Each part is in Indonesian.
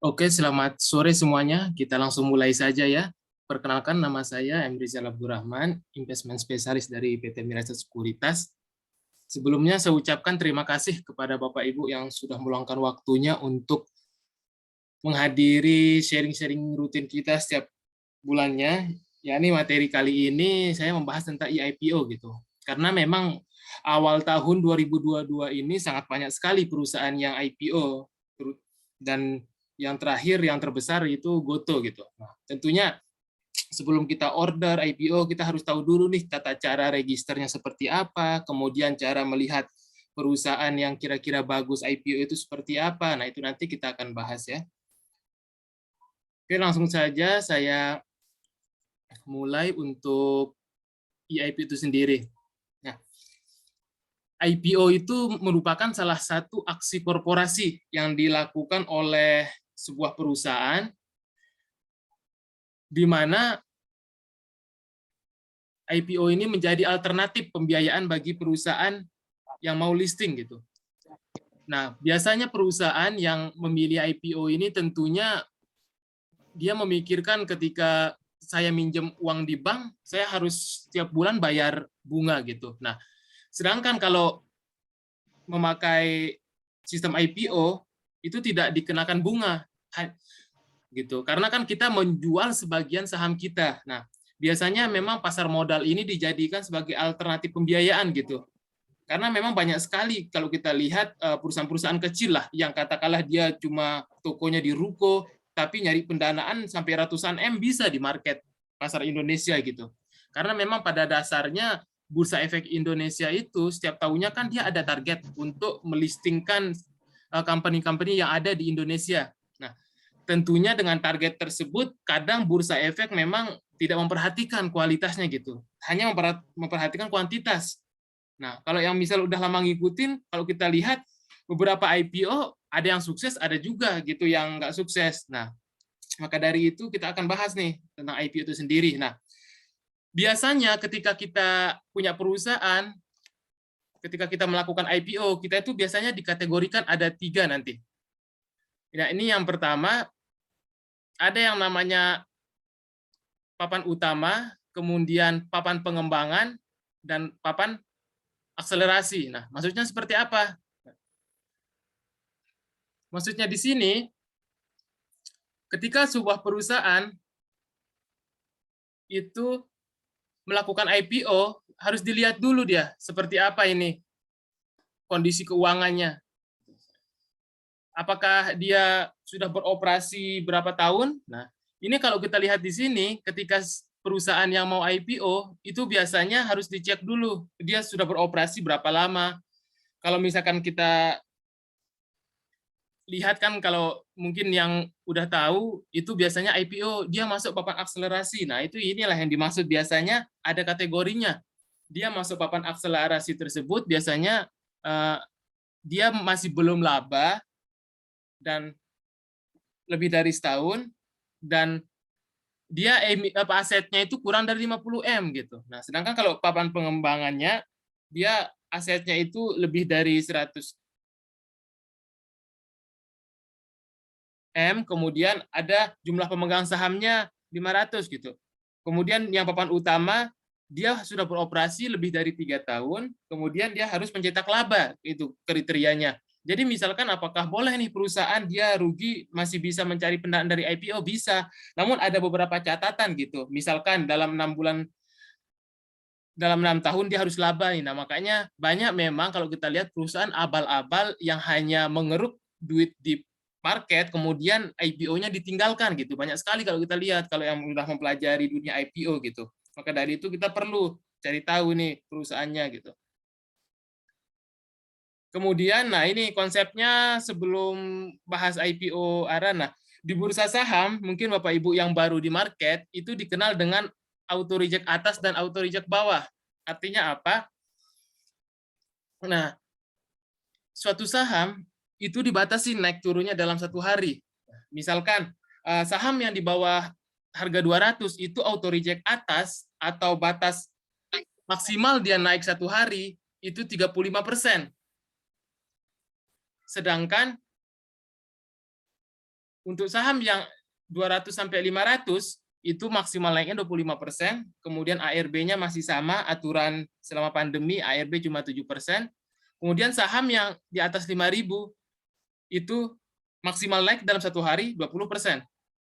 Oke, selamat sore semuanya. Kita langsung mulai saja ya. Perkenalkan, nama saya M. Rizal Abdurrahman, investment spesialis dari PT Miraset Sekuritas. Sebelumnya saya ucapkan terima kasih kepada Bapak Ibu yang sudah meluangkan waktunya untuk menghadiri sharing-sharing rutin kita setiap bulannya. Ya, ini materi kali ini saya membahas tentang IPO gitu. Karena memang awal tahun 2022 ini sangat banyak sekali perusahaan yang IPO, dan yang terakhir yang terbesar itu Goto gitu. Nah, tentunya sebelum kita order IPO kita harus tahu dulu nih tata cara registernya seperti apa, kemudian cara melihat perusahaan yang kira-kira bagus IPO itu seperti apa. Nah, itu nanti kita akan bahas ya. Oke, langsung saja saya mulai untuk IPO itu sendiri. Nah, IPO itu merupakan salah satu aksi korporasi yang dilakukan oleh sebuah perusahaan di mana IPO ini menjadi alternatif pembiayaan bagi perusahaan yang mau listing gitu. Nah, biasanya perusahaan yang memilih IPO ini tentunya dia memikirkan ketika saya minjem uang di bank, saya harus setiap bulan bayar bunga gitu. Nah, sedangkan kalau memakai sistem IPO itu tidak dikenakan bunga gitu. Karena kan kita menjual sebagian saham kita. Nah, biasanya memang pasar modal ini dijadikan sebagai alternatif pembiayaan gitu. Karena memang banyak sekali kalau kita lihat perusahaan-perusahaan kecil lah yang katakanlah dia cuma tokonya di ruko tapi nyari pendanaan sampai ratusan M bisa di market pasar Indonesia gitu. Karena memang pada dasarnya Bursa Efek Indonesia itu setiap tahunnya kan dia ada target untuk melistingkan company-company yang ada di Indonesia. Nah, tentunya dengan target tersebut kadang Bursa Efek memang tidak memperhatikan kualitasnya gitu. Hanya memperhatikan kuantitas. Nah, kalau yang misal udah lama ngikutin, kalau kita lihat beberapa IPO ada yang sukses, ada juga gitu yang nggak sukses. Nah, maka dari itu kita akan bahas nih tentang IPO itu sendiri. Nah, biasanya ketika kita punya perusahaan, ketika kita melakukan IPO, kita itu biasanya dikategorikan ada 3 nanti. Nah, ini yang pertama, ada yang namanya papan utama, kemudian papan pengembangan, dan papan akselerasi. Nah, maksudnya seperti apa? Maksudnya di sini, ketika sebuah perusahaan itu melakukan IPO, harus dilihat dulu dia seperti apa ini kondisi keuangannya. Apakah dia sudah beroperasi berapa tahun? Nah, ini kalau kita lihat di sini, ketika perusahaan yang mau IPO, itu biasanya harus dicek dulu, dia sudah beroperasi berapa lama. Kalau misalkan kita lihat kan kalau mungkin yang udah tahu itu biasanya IPO dia masuk papan akselerasi. Nah, itu inilah yang dimaksud biasanya ada kategorinya. Dia masuk papan akselerasi tersebut biasanya dia masih belum laba dan lebih dari setahun dan dia asetnya itu kurang dari 50 M gitu. Nah, sedangkan kalau papan pengembangannya dia asetnya itu lebih dari 100 M, kemudian ada jumlah pemegang sahamnya 500 gitu. Kemudian yang papan utama, dia sudah beroperasi lebih dari 3 tahun, kemudian dia harus mencetak laba, itu kriterianya. Jadi misalkan apakah boleh nih perusahaan dia rugi masih bisa mencari pendanaan dari IPO? Bisa. Namun ada beberapa catatan gitu. Misalkan dalam 6 tahun dia harus laba nih. Nah, makanya banyak memang kalau kita lihat perusahaan abal-abal yang hanya mengeruk duit di market, kemudian IPO-nya ditinggalkan gitu. Banyak sekali kalau kita lihat kalau yang sudah mempelajari dunia IPO gitu. Maka dari itu kita perlu cari tahu nih perusahaannya gitu. Kemudian, nah ini konsepnya sebelum bahas IPO Arana. Di bursa saham, mungkin Bapak Ibu yang baru di market, itu dikenal dengan auto reject atas dan auto reject bawah. Artinya apa? Nah, suatu saham itu dibatasi naik turunnya dalam 1 hari. Misalkan saham yang di bawah harga 200 itu auto reject atas atau batas maksimal dia naik 1 hari itu 35%. Sedangkan Untuk saham yang 200 sampai 500 itu maksimal naiknya 25%, kemudian ARB-nya masih sama, aturan selama pandemi ARB cuma 7%. Kemudian saham yang di atas 5.000 itu maksimal naik dalam satu hari 20%.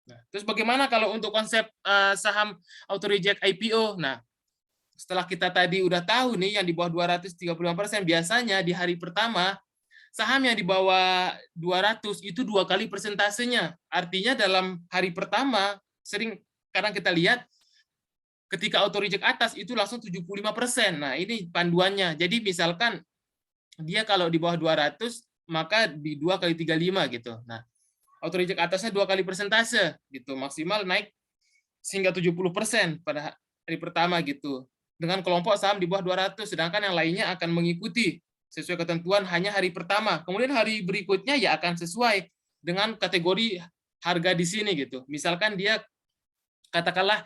Nah, terus bagaimana kalau untuk konsep saham auto reject IPO? Nah, setelah kita tadi udah tahu nih yang di bawah 235%, biasanya di hari pertama saham yang di bawah 200 itu 2 kali persentasenya. Artinya dalam hari pertama sering kadang kita lihat ketika auto reject atas itu langsung 75%. Nah, ini panduannya. Jadi misalkan dia kalau di bawah 200 maka di 2 kali 35 gitu. Nah, auto reject atasnya 2 kali persentase gitu, maksimal naik hingga 70% pada hari pertama gitu. Dengan kelompok saham di bawah 200, sedangkan yang lainnya akan mengikuti sesuai ketentuan hanya hari pertama. Kemudian hari berikutnya ya akan sesuai dengan kategori harga di sini gitu. Misalkan dia katakanlah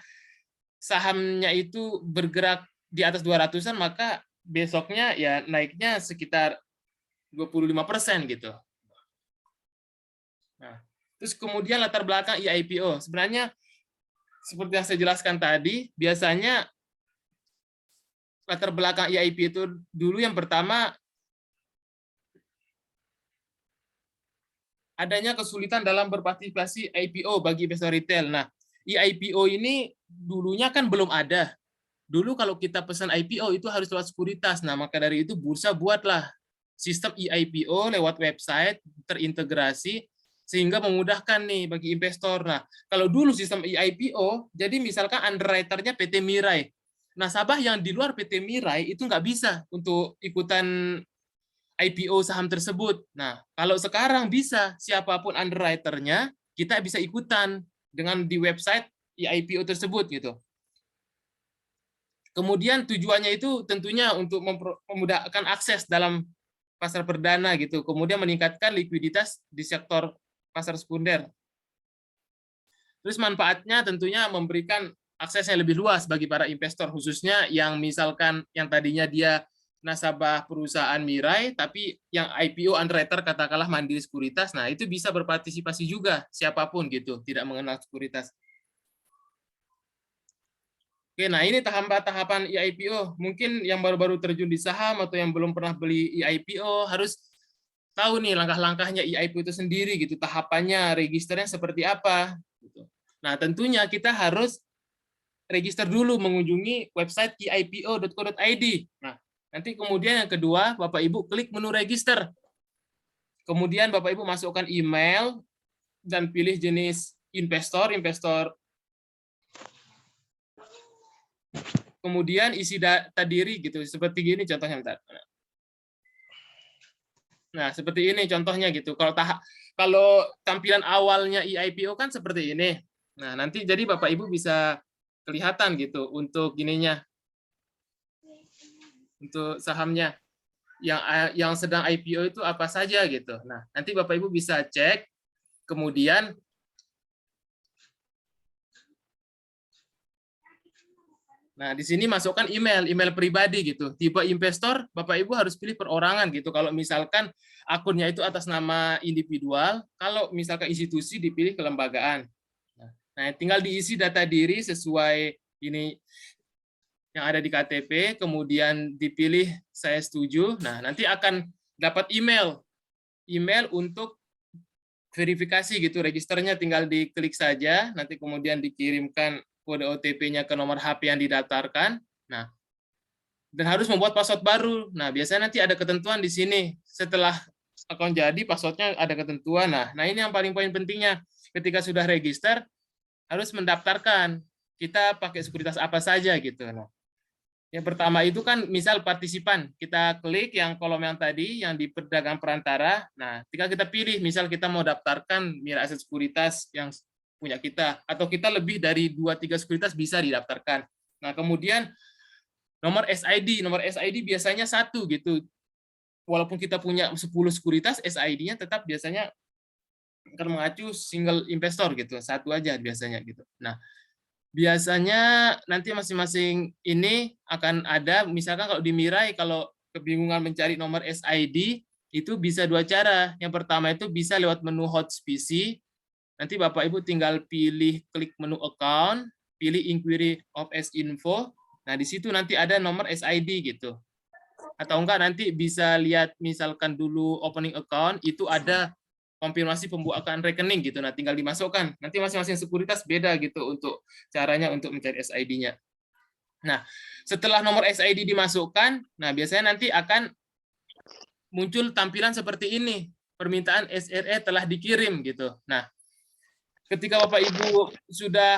sahamnya itu bergerak di atas 200-an, maka besoknya ya naiknya sekitar 25% gitu. Nah, terus kemudian latar belakang IPO. Sebenarnya seperti yang saya jelaskan tadi, biasanya latar belakang IPO itu dulu yang pertama adanya kesulitan dalam berpartisipasi IPO bagi investor retail. Nah, IPO ini dulunya kan belum ada. Dulu kalau kita pesan IPO itu harus lewat sekuritas. Nah, maka dari itu bursa buatlah sistem IPO lewat website terintegrasi sehingga memudahkan nih bagi investor. Nah, kalau dulu sistem IPO, jadi misalkan underwriter-nya PT Mirai. Nasabah yang di luar PT Mirai itu nggak bisa untuk ikutan IPO saham tersebut. Nah, kalau sekarang bisa, siapapun underwriter-nya, kita bisa ikutan dengan di website IPO tersebut gitu. Kemudian tujuannya itu tentunya untuk memudahkan akses dalam pasar perdana gitu. Kemudian meningkatkan likuiditas di sektor pasar sekunder. Terus manfaatnya tentunya memberikan akses yang lebih luas bagi para investor, khususnya yang misalkan yang tadinya dia nasabah perusahaan Mirai, tapi yang IPO underwriter katakanlah Mandiri Sekuritas, nah itu bisa berpartisipasi juga siapapun gitu, tidak mengenal sekuritas. Oke, nah ini tahapan IPO. Mungkin yang baru-baru terjun di saham atau yang belum pernah beli IPO harus tahu nih langkah-langkahnya IPO itu sendiri gitu, tahapannya, registernya seperti apa. Gitu. Nah tentunya kita harus register dulu mengunjungi website ipo.co.id. Nah nanti kemudian yang kedua, Bapak Ibu klik menu register. Kemudian Bapak Ibu masukkan email dan pilih jenis investor. Kemudian isi data diri gitu, seperti gini contohnya. Bentar. Nah, seperti ini contohnya gitu. Kalau tampilan awalnya IPO kan seperti ini. Nah, nanti jadi Bapak Ibu bisa kelihatan gitu untuk ininya. Untuk sahamnya yang sedang IPO itu apa saja gitu. Nah, nanti Bapak Ibu bisa cek, kemudian nah di sini masukkan email pribadi gitu. Tipe investor Bapak Ibu harus pilih perorangan gitu. Kalau misalkan akunnya itu atas nama individual, kalau misalkan institusi dipilih kelembagaan. Nah, tinggal diisi data diri sesuai ini yang ada di KTP, kemudian dipilih saya setuju. Nah, nanti akan dapat email untuk verifikasi gitu. Registernya tinggal diklik saja, nanti kemudian dikirimkan kode OTP-nya ke nomor HP yang didaftarkan. Nah, dan harus membuat password baru. Nah, biasanya nanti ada ketentuan di sini. Setelah akun jadi, passwordnya ada ketentuan. Nah, ini yang paling poin pentingnya. Ketika sudah register, harus mendaftarkan kita pakai sekuritas apa saja gitu. Nah, yang pertama itu kan misal partisipan, kita klik yang kolom yang tadi yang di pedagang perantara. Nah, ketika kita pilih, misal kita mau daftarkan Mirai Aset Sekuritas yang punya kita, atau kita lebih dari 2-3 sekuritas bisa didaftarkan. Nah, kemudian nomor SID biasanya 1 gitu. Walaupun kita punya 10 sekuritas, SID-nya tetap biasanya akan mengacu single investor gitu, 1 aja biasanya gitu. Nah, biasanya nanti masing-masing ini akan ada, misalkan kalau di Mirai, kalau kebingungan mencari nomor SID, itu bisa 2 cara. Yang pertama itu bisa lewat menu Hot PC, Nanti Bapak Ibu tinggal pilih klik menu account, pilih inquiry of S info. Nah, di situ nanti ada nomor SID gitu. Atau enggak nanti bisa lihat misalkan dulu opening account itu ada konfirmasi pembukaan rekening gitu. Nah, tinggal dimasukkan. Nanti masing-masing sekuritas beda gitu untuk caranya untuk mencari SID-nya. Nah, setelah nomor SID dimasukkan, nah biasanya nanti akan muncul tampilan seperti ini. Permintaan SRE telah dikirim gitu. Nah, ketika Bapak Ibu sudah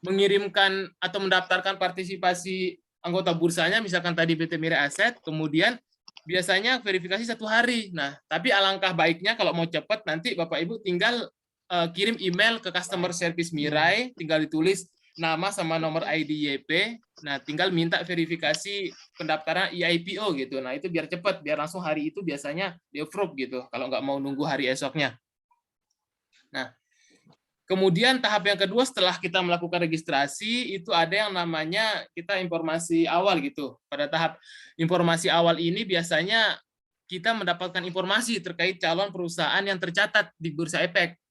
mengirimkan atau mendaftarkan partisipasi anggota bursanya, misalkan tadi PT Mirai Aset, kemudian biasanya verifikasi 1 hari. Nah, tapi alangkah baiknya kalau mau cepat, nanti Bapak Ibu tinggal kirim email ke customer service Mirai, tinggal ditulis nama sama nomor ID YP. Nah, tinggal minta verifikasi pendaftaran IIPO gitu. Nah, itu biar cepat, biar langsung hari itu biasanya di-approve gitu, kalau nggak mau nunggu hari esoknya. Nah, kemudian tahap yang kedua setelah kita melakukan registrasi itu ada yang namanya kita informasi awal gitu. Pada tahap informasi awal ini biasanya kita mendapatkan informasi terkait calon perusahaan yang tercatat di Bursa Efek.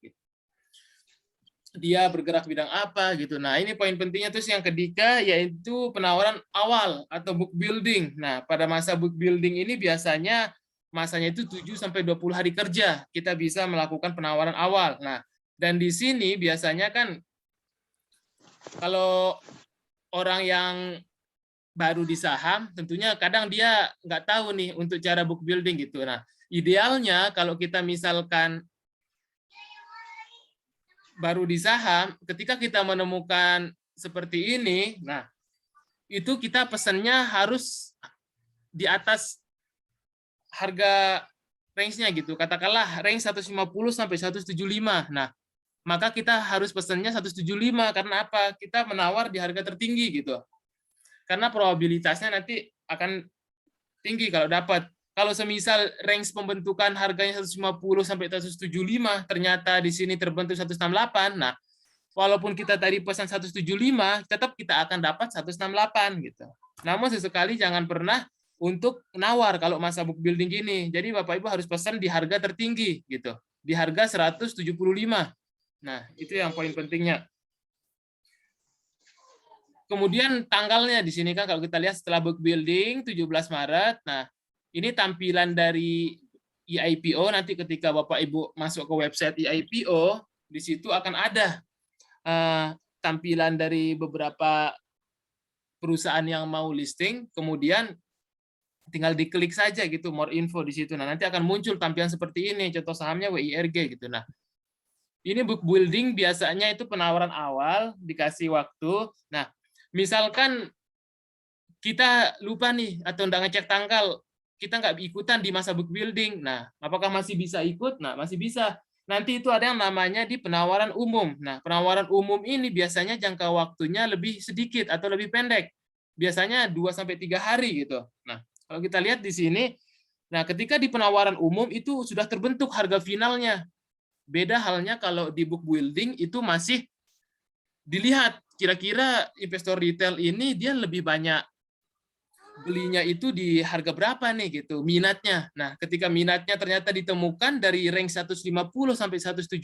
Dia bergerak bidang apa gitu. Nah, ini poin pentingnya terus yang ketiga yaitu penawaran awal atau book building. Nah, pada masa book building ini biasanya masanya itu 7 sampai 20 hari kerja kita bisa melakukan penawaran awal. Nah, dan di sini biasanya kan kalau orang yang baru di saham, tentunya kadang dia nggak tahu nih untuk cara book building gitu. Nah, idealnya kalau kita misalkan baru di saham, ketika kita menemukan seperti ini, nah itu kita pesannya harus di atas harga range-nya gitu. Katakanlah range 150 sampai 175. Nah, maka kita harus pesannya 175 karena apa? Kita menawar di harga tertinggi gitu. Karena probabilitasnya nanti akan tinggi kalau dapat. Kalau semisal range pembentukan harganya 150 sampai 175, ternyata di sini terbentuk 168. Nah, walaupun kita tadi pesan 175, tetap kita akan dapat 168 gitu. Namun sesekali jangan pernah untuk nawar kalau masa book building gini. Jadi Bapak Ibu harus pesan di harga tertinggi gitu. Di harga 175. Nah, itu yang poin pentingnya. Kemudian tanggalnya di sini kan kalau kita lihat setelah book building 17 Maret. Nah, ini tampilan dari IIPO nanti ketika Bapak Ibu masuk ke website IIPO, di situ akan ada tampilan dari beberapa perusahaan yang mau listing, kemudian tinggal diklik saja gitu more info di situ. Nah, nanti akan muncul tampilan seperti ini, contoh sahamnya WIRG gitu. Nah, ini book building biasanya itu penawaran awal, dikasih waktu. Nah, misalkan kita lupa nih atau nggak ngecek tanggal, kita nggak ikutan di masa book building. Nah, apakah masih bisa ikut? Nah, masih bisa. Nanti itu ada yang namanya di penawaran umum. Nah, penawaran umum ini biasanya jangka waktunya lebih sedikit atau lebih pendek. Biasanya 2-3 hari gitu. Nah, kalau kita lihat di sini, nah ketika di penawaran umum itu sudah terbentuk harga finalnya. Beda halnya kalau di book building itu masih dilihat kira-kira investor retail ini dia lebih banyak belinya itu di harga berapa nih gitu, minatnya. Nah, ketika minatnya ternyata ditemukan dari range 150 sampai 175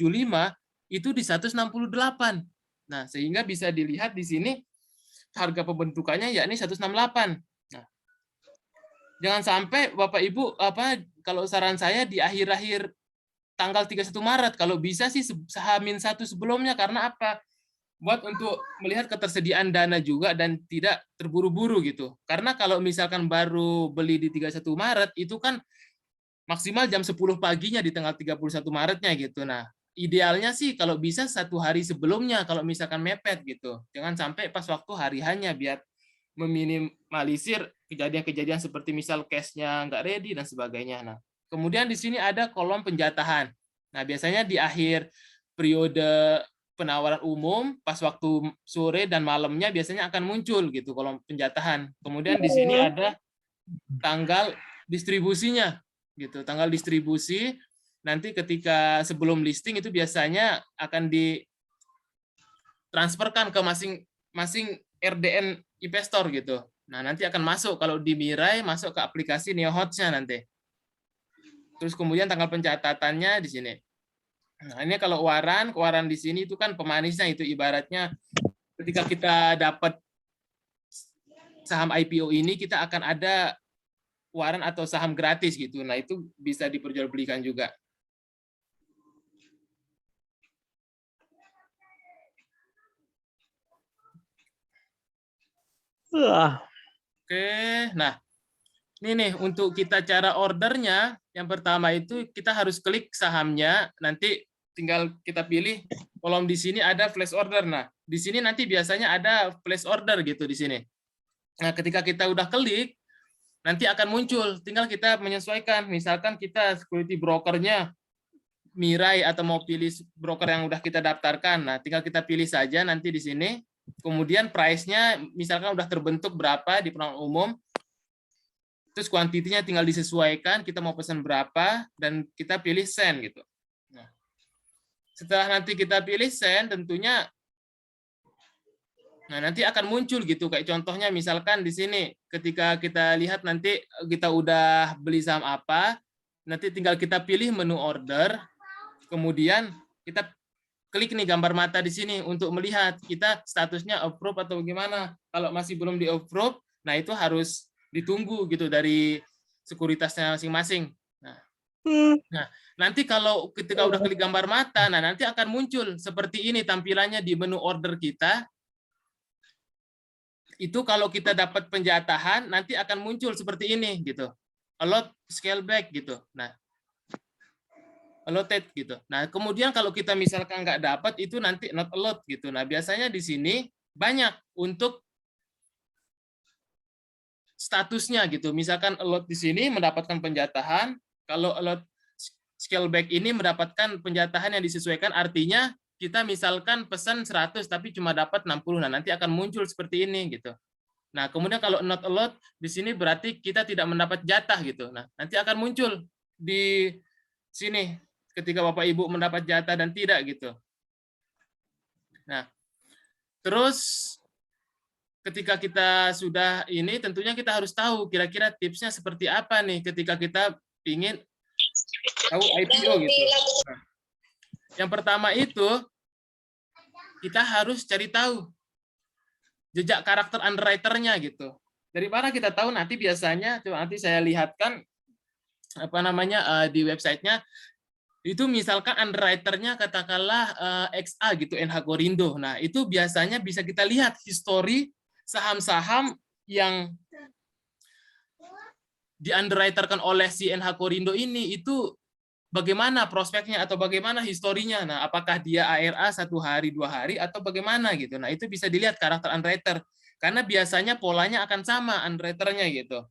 itu di 168. Nah, sehingga bisa dilihat di sini harga pembentukannya yakni 168. Nah, jangan sampai Bapak Ibu kalau saran saya di akhir-akhir tanggal 31 Maret kalau bisa sih H-1 sebelumnya karena apa? Buat untuk melihat ketersediaan dana juga dan tidak terburu-buru gitu. Karena kalau misalkan baru beli di 31 Maret itu kan maksimal jam 10 paginya di tanggal 31 Maretnya gitu. Nah, idealnya sih kalau bisa 1 hari sebelumnya kalau misalkan mepet gitu. Jangan sampai pas waktu hari hanya biar meminimalisir kejadian-kejadian seperti misal cash-nya nggak ready dan sebagainya. Nah, kemudian di sini ada kolom penjatahan. Nah, biasanya di akhir periode penawaran umum pas waktu sore dan malamnya biasanya akan muncul gitu kolom penjatahan. Kemudian di sini ada tanggal distribusinya gitu. Tanggal distribusi nanti ketika sebelum listing itu biasanya akan ditransferkan ke masing-masing RDN investor gitu. Nah, nanti akan masuk kalau di Mirai masuk ke aplikasi NeoHots-nya nanti. Terus kemudian tanggal pencatatannya di sini. Nah, ini kalau waran di sini itu kan pemanisnya, itu ibaratnya ketika kita dapat saham IPO ini kita akan ada waran atau saham gratis gitu. Nah, itu bisa diperjualbelikan juga. Oke, nah ini nih untuk kita cara ordernya. Yang pertama itu kita harus klik sahamnya, nanti tinggal kita pilih kolom di sini ada flash order. Nah, di sini nanti biasanya ada flash order gitu di sini. Nah, ketika kita udah klik, nanti akan muncul, tinggal kita menyesuaikan. Misalkan kita security brokernya Mirai atau mau pilih broker yang udah kita daftarkan. Nah, tinggal kita pilih saja nanti di sini. Kemudian price-nya misalkan udah terbentuk berapa di perusahaan umum. Terus kuantitinya tinggal disesuaikan, kita mau pesan berapa, dan kita pilih send gitu. Nah, setelah nanti kita pilih send, tentunya nanti akan muncul gitu, kayak contohnya misalkan di sini, ketika kita lihat nanti kita udah beli saham apa, nanti tinggal kita pilih menu order, kemudian kita klik nih gambar mata di sini untuk melihat kita statusnya approve atau gimana. Kalau masih belum di approve, nah itu harus ditunggu gitu dari sekuritasnya masing-masing. Nah, nanti kalau ketika udah klik gambar mata, nah nanti akan muncul seperti ini tampilannya di menu order kita. Itu kalau kita dapat penjatahan, nanti akan muncul seperti ini gitu. Allot scale back gitu. Nah, allotted gitu. Nah, kemudian kalau kita misalkan nggak dapat, itu nanti not allot gitu. Nah, biasanya di sini banyak untuk statusnya gitu. Misalkan allot di sini mendapatkan penjatahan, kalau allot scale back ini mendapatkan penjatahan yang disesuaikan, artinya kita misalkan pesan 100 tapi cuma dapat 60. Nah, nanti akan muncul seperti ini gitu. Nah, kemudian kalau not allot di sini berarti kita tidak mendapat jatah gitu. Nah, nanti akan muncul di sini ketika Bapak Ibu mendapat jatah dan tidak gitu. Nah, terus ketika kita sudah ini, tentunya kita harus tahu kira-kira tipsnya seperti apa nih ketika kita ingin tahu IPO gitu. Nah, yang pertama itu kita harus cari tahu jejak karakter underwriter-nya gitu. Dari mana kita tahu? Nanti biasanya, coba nanti saya lihatkan apa namanya di websitenya. Itu misalkan underwriter-nya katakanlah XA gitu, NH Korindo. Nah, itu biasanya bisa kita lihat histori saham-saham yang di underwriterkan oleh si NH Korindo ini, itu bagaimana prospeknya atau bagaimana historinya. Nah, apakah dia ARA 1 hari, 2 hari, atau bagaimana gitu. Nah, itu bisa dilihat karakter underwriter. Karena biasanya polanya akan sama underwriternya gitu.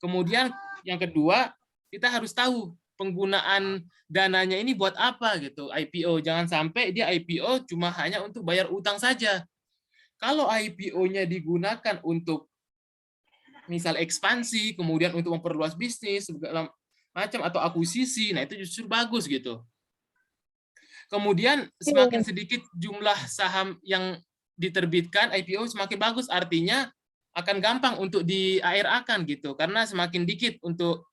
Kemudian yang kedua, kita harus tahu penggunaan dananya ini buat apa gitu. IPO, jangan sampai dia IPO cuma hanya untuk bayar utang saja. Kalau IPO-nya digunakan untuk misal ekspansi, kemudian untuk memperluas bisnis segala macam atau akuisisi, nah itu justru bagus gitu. Kemudian semakin sedikit jumlah saham yang diterbitkan IPO semakin bagus, artinya akan gampang untuk di ARA-kan gitu, karena semakin dikit untuk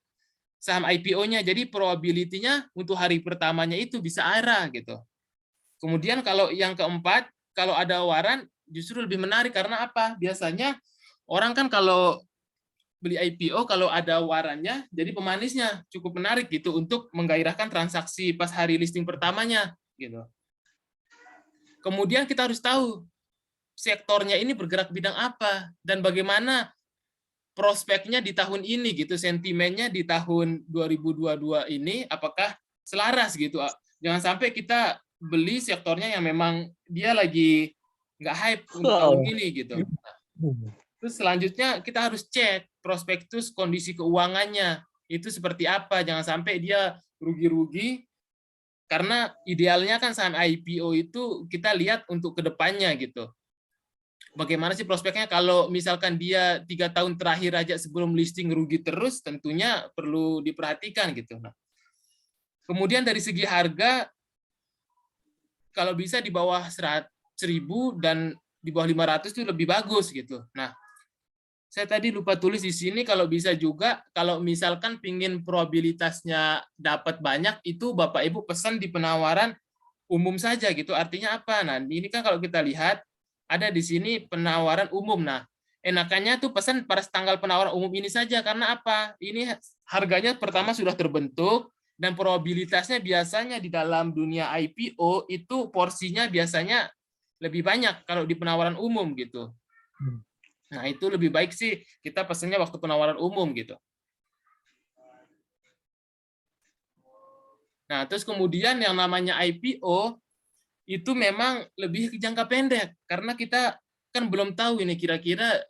saham IPO-nya, jadi probability-nya untuk hari pertamanya itu bisa ARA gitu. Kemudian kalau yang keempat, kalau ada waran justru lebih menarik karena apa? Biasanya orang kan kalau beli IPO kalau ada warannya, jadi pemanisnya cukup menarik gitu untuk menggairahkan transaksi pas hari listing pertamanya gitu. Kemudian kita harus tahu sektornya ini bergerak bidang apa dan bagaimana prospeknya di tahun ini gitu, sentimennya di tahun 2022 ini apakah selaras gitu. Jangan sampai kita beli sektornya yang memang dia lagi nggak hype untuk tahun ini gitu. Terus selanjutnya kita harus cek prospektus kondisi keuangannya itu seperti apa, jangan sampai dia rugi-rugi, karena idealnya kan saham IPO itu kita lihat untuk kedepannya gitu. Bagaimana sih prospeknya? Kalau misalkan dia 3 tahun terakhir aja sebelum listing rugi terus, tentunya perlu diperhatikan gitu. Nah, kemudian dari segi harga, kalau bisa di bawah 1.000 dan di bawah 500 itu lebih bagus gitu. Nah, saya tadi lupa tulis di sini, kalau bisa juga, kalau misalkan pingin probabilitasnya dapat banyak, itu Bapak Ibu pesan di penawaran umum saja gitu. Artinya apa? Nah, ini kan kalau kita lihat ada di sini penawaran umum. Nah, enakannya tuh pesan pada tanggal penawaran umum ini saja karena apa? Ini harganya pertama sudah terbentuk dan probabilitasnya biasanya di dalam dunia IPO itu porsinya biasanya lebih banyak kalau di penawaran umum gitu. Nah, itu lebih baik sih kita pesannya waktu penawaran umum gitu. Nah, terus kemudian yang namanya IPO itu memang lebih ke jangka pendek karena kita kan belum tahu ini kira-kira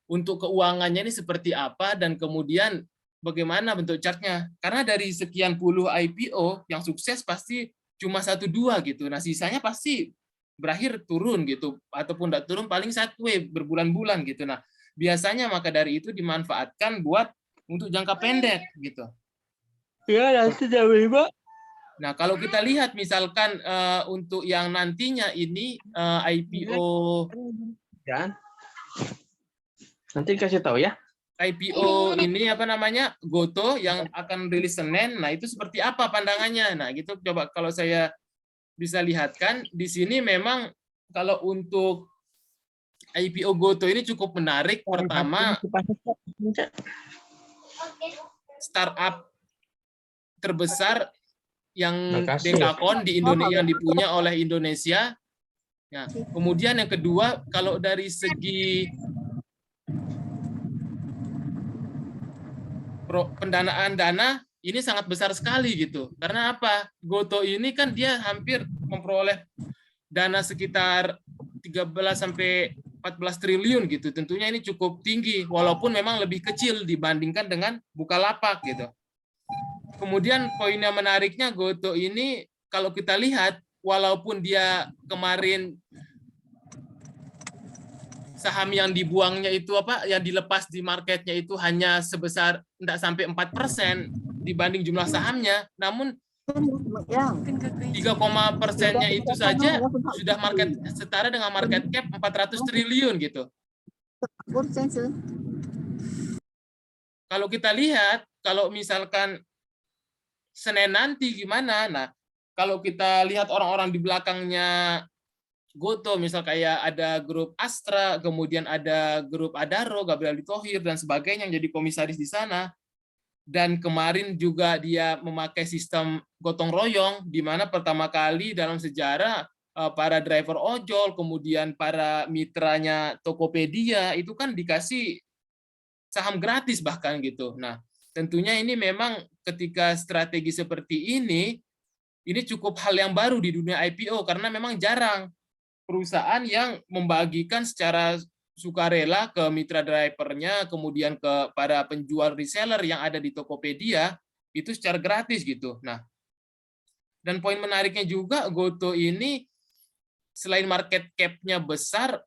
untuk keuangannya ini seperti apa dan kemudian bagaimana bentuk chartnya. Karena dari sekian puluh IPO yang sukses pasti cuma 1-2 gitu. Nah, sisanya pasti berakhir turun gitu ataupun tidak turun paling sideways berbulan-bulan gitu. Nah, biasanya maka dari itu dimanfaatkan buat untuk jangka pendek gitu. Ya, nanti jam 5. Nah, kalau kita lihat misalkan untuk yang nantinya ini IPO Dan nanti kasih tahu ya. IPO ini apa namanya Goto yang akan rilis Senin. Nah, itu seperti apa pandangannya? Nah, gitu coba kalau saya bisa lihatkan di sini memang kalau untuk IPO Goto ini cukup menarik. Pertama, startup terbesar yang Dekakon di Indonesia yang dipunya oleh Indonesia. Nah, kemudian yang kedua, kalau dari segi pendanaan dana ini sangat besar sekali gitu. Karena apa? Goto ini kan dia hampir memperoleh dana sekitar 13 sampai 14 triliun gitu. Tentunya ini cukup tinggi walaupun memang lebih kecil dibandingkan dengan Bukalapak gitu. Kemudian poin yang menariknya Goto ini kalau kita lihat walaupun dia kemarin saham yang dibuangnya itu apa yang dilepas di marketnya itu hanya sebesar tidak sampai 4% dibanding jumlah sahamnya, namun 3,%-nya itu saja sudah setara dengan market cap 400 triliun gitu. Kalau kita lihat, kalau misalkan Senin nanti gimana? Nah, kalau kita lihat orang-orang di belakangnya Goto, misal kayak ada grup Astra, kemudian ada grup Adaro, Gabriel Thohir, dan sebagainya yang jadi komisaris di sana. Dan kemarin juga dia memakai sistem gotong royong, di mana pertama kali dalam sejarah para driver ojol, kemudian para mitranya Tokopedia, itu kan dikasih saham gratis bahkan gitu. Nah, tentunya ini memang ketika strategi seperti ini cukup hal yang baru di dunia IPO, karena memang jarang perusahaan yang membagikan secara sukarela ke mitra drivernya, kemudian ke para penjual reseller yang ada di Tokopedia, itu secara gratis gitu. Nah, dan poin menariknya juga Goto ini selain market cap-nya besar,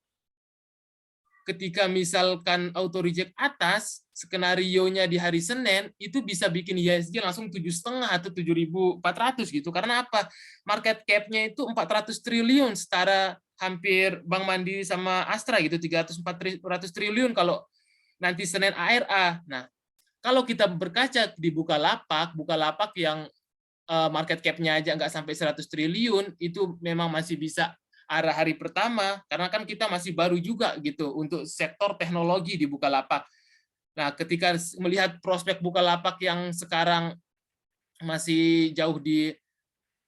ketika misalkan auto reject atas, skenario-nya di hari Senin itu bisa bikin IHSG langsung 7,5 atau 7.400 gitu. Karena apa? Market cap-nya itu 400 triliun setara hampir Bank Mandiri sama Astra gitu, 300-400 triliun kalau nanti Senin ARA. Nah, kalau kita berkaca di Bukalapak yang market cap-nya aja nggak sampai 100 triliun, itu memang masih bisa arah hari pertama, karena kan kita masih baru juga gitu untuk sektor teknologi di Bukalapak. Nah, ketika melihat prospek Bukalapak yang sekarang masih jauh di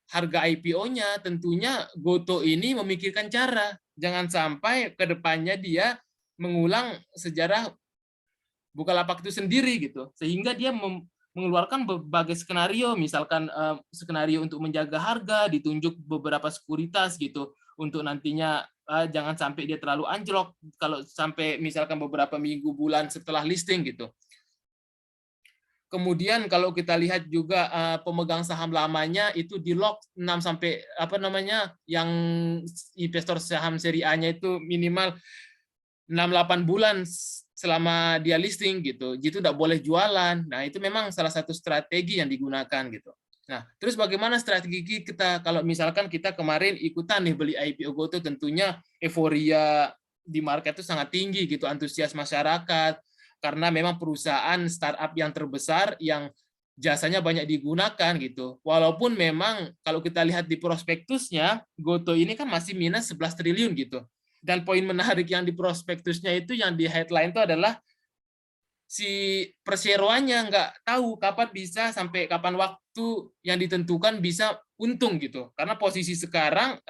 harga IPO-nya, tentunya Goto ini memikirkan cara jangan sampai ke depannya dia mengulang sejarah Bukalapak itu sendiri gitu, sehingga dia mengeluarkan berbagai skenario, misalkan skenario untuk menjaga harga, ditunjuk beberapa sekuritas gitu untuk nantinya jangan sampai dia terlalu anjlok kalau sampai misalkan beberapa minggu bulan setelah listing gitu. Kemudian kalau kita lihat juga pemegang saham lamanya itu di lock 6 sampai apa namanya yang investor saham seri A-nya itu minimal 6-8 bulan selama dia listing gitu. Itu tidak boleh jualan. Nah, itu memang salah satu strategi yang digunakan gitu. Nah, terus bagaimana strategi kita kalau misalkan kita kemarin ikutan nih beli IPO Goto, tentunya euforia di market itu sangat tinggi gitu, antusias masyarakat karena memang perusahaan startup yang terbesar yang jasanya banyak digunakan gitu. Walaupun memang kalau kita lihat di prospektusnya, Gotoh ini kan masih minus 11 triliun gitu. Dan poin menarik yang di prospektusnya itu, yang di headline itu adalah si perseroannya nggak tahu kapan bisa, sampai kapan waktu yang ditentukan bisa untung gitu. Karena posisi sekarang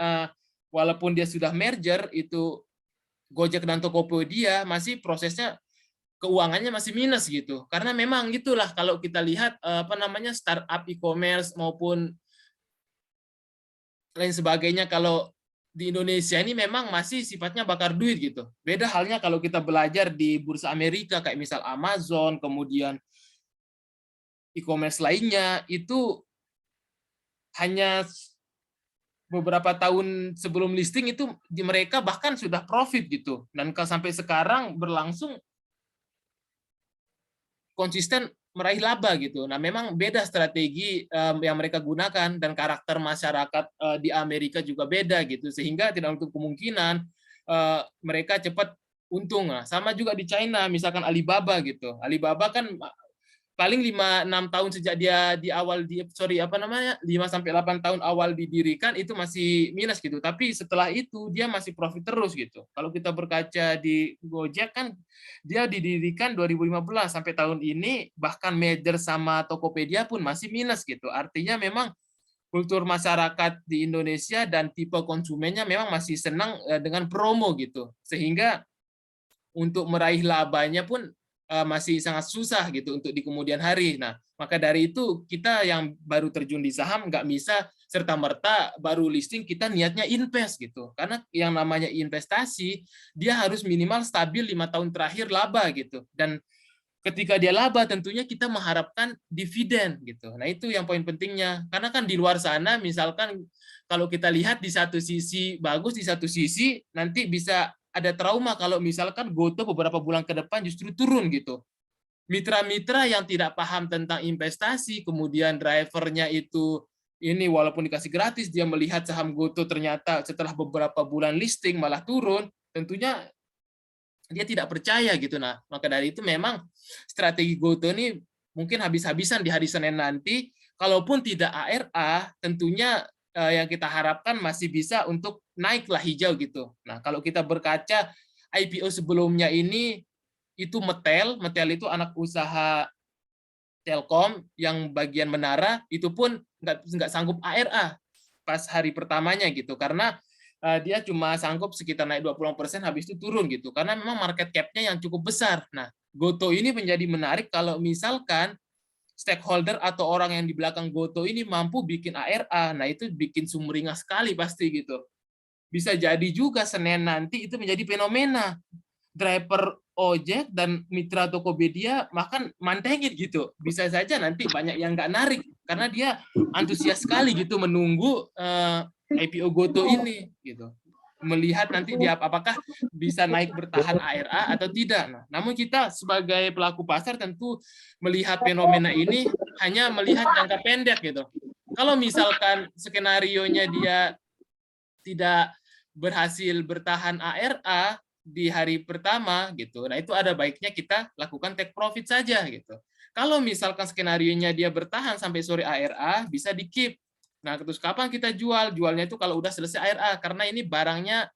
walaupun dia sudah merger itu, Gojek dan Tokopedia masih prosesnya keuangannya masih minus gitu. Karena memang itulah kalau kita lihat startup e-commerce maupun lain sebagainya, kalau di Indonesia ini memang masih sifatnya bakar duit gitu. Beda halnya kalau kita belajar di bursa Amerika kayak misal Amazon, kemudian e-commerce lainnya, itu hanya beberapa tahun sebelum listing itu mereka bahkan sudah profit gitu. Dan sampai sekarang berlangsung konsisten meraih laba gitu. Nah, memang beda strategi yang mereka gunakan, dan karakter masyarakat di Amerika juga beda gitu, sehingga tidak untuk kemungkinan mereka cepat untung. Nah, sama juga di China, misalkan Alibaba gitu. Alibaba kan paling 5-6 tahun sejak dia di awal 5 sampai 8 tahun awal didirikan itu masih minus gitu. Tapi setelah itu dia masih profit terus gitu. Kalau kita berkaca di Gojek kan dia didirikan 2015 sampai tahun ini, bahkan merger sama Tokopedia pun masih minus gitu. Artinya memang kultur masyarakat di Indonesia dan tipe konsumennya memang masih senang dengan promo gitu. Sehingga untuk meraih labanya pun masih sangat susah gitu untuk di kemudian hari. Nah, maka dari itu kita yang baru terjun di saham nggak bisa serta-merta baru listing kita niatnya invest gitu. Karena yang namanya investasi, dia harus minimal stabil 5 tahun terakhir laba gitu. Dan ketika dia laba tentunya kita mengharapkan dividen gitu. Nah, itu yang poin pentingnya. Karena kan di luar sana misalkan kalau kita lihat di satu sisi bagus, di satu sisi nanti bisa ada trauma kalau misalkan Gotoh beberapa bulan ke depan justru turun gitu. Mitra-mitra yang tidak paham tentang investasi, kemudian drivernya itu ini walaupun dikasih gratis, dia melihat saham Gotoh ternyata setelah beberapa bulan listing malah turun, tentunya dia tidak percaya gitu. Nah, maka dari itu memang strategi Gotoh ini mungkin habis-habisan di hari Senin nanti. Kalaupun tidak ARA, tentunya yang kita harapkan masih bisa untuk naiklah hijau gitu. Nah, kalau kita berkaca IPO sebelumnya ini itu Metel itu anak usaha Telkom yang bagian menara, itu pun nggak sanggup ARA pas hari pertamanya gitu, karena dia cuma sanggup sekitar naik 20% habis itu turun gitu, karena memang market cap-nya yang cukup besar. Nah, Gotoh ini menjadi menarik kalau misalkan stakeholder atau orang yang di belakang Gotoh ini mampu bikin ARA, nah itu bikin sumringah sekali pasti gitu. Bisa jadi juga Senin nanti itu menjadi fenomena. Driver ojek dan mitra Tokopedia makan mantengin gitu. Bisa saja nanti banyak yang nggak narik, karena dia antusias sekali gitu menunggu IPO Gotoh ini gitu. Melihat nanti dia apakah bisa naik bertahan ARA atau tidak. Nah, namun kita sebagai pelaku pasar tentu melihat fenomena ini hanya melihat jangka pendek gitu. Kalau misalkan skenarionya dia tidak berhasil bertahan ARA di hari pertama gitu, nah itu ada baiknya kita lakukan take profit saja gitu. Kalau misalkan skenarionya dia bertahan sampai sore ARA, bisa di keep. Nah, terus kapan kita jual? Jualnya itu kalau udah selesai ARA, karena ini barangnya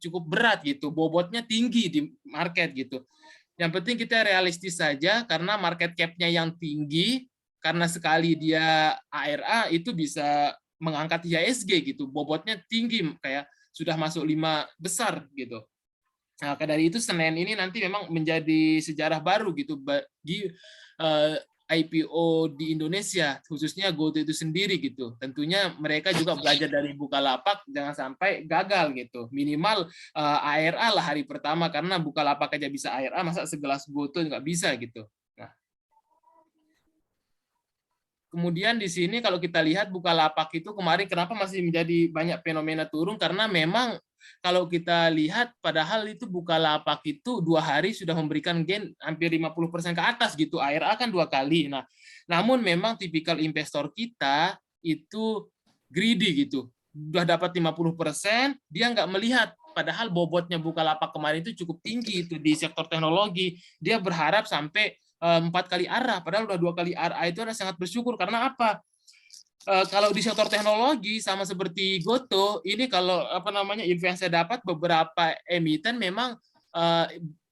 cukup berat gitu, bobotnya tinggi di market gitu. Yang penting kita realistis saja, karena market cap-nya yang tinggi, karena sekali dia ARA itu bisa mengangkat IHSG gitu, bobotnya tinggi, kayak sudah masuk 5 besar gitu. Nah, dari itu Senin ini nanti memang menjadi sejarah baru gitu bagi IPO di Indonesia, khususnya Gotoh itu sendiri gitu. Tentunya mereka juga belajar dari Bukalapak, jangan sampai gagal gitu. Minimal ARA lah hari pertama, karena Bukalapak aja bisa ARA, masa segelas Gotoh nggak bisa gitu. Nah, kemudian di sini kalau kita lihat Bukalapak itu kemarin kenapa masih menjadi banyak fenomena turun, karena memang kalau kita lihat padahal itu Bukalapak itu 2 hari sudah memberikan gain hampir 50% ke atas gitu. ARA kan 2 kali. Nah, namun memang tipikal investor kita itu greedy gitu. Sudah dapat 50%, dia nggak melihat padahal bobotnya Bukalapak kemarin itu cukup tinggi itu di sektor teknologi. Dia berharap sampai 4 kali arah, padahal udah 2 kali arah. Itu adalah sangat bersyukur karena apa? Kalau di sektor teknologi sama seperti Goto, ini kalau apa namanya info yang saya dapat, beberapa emiten memang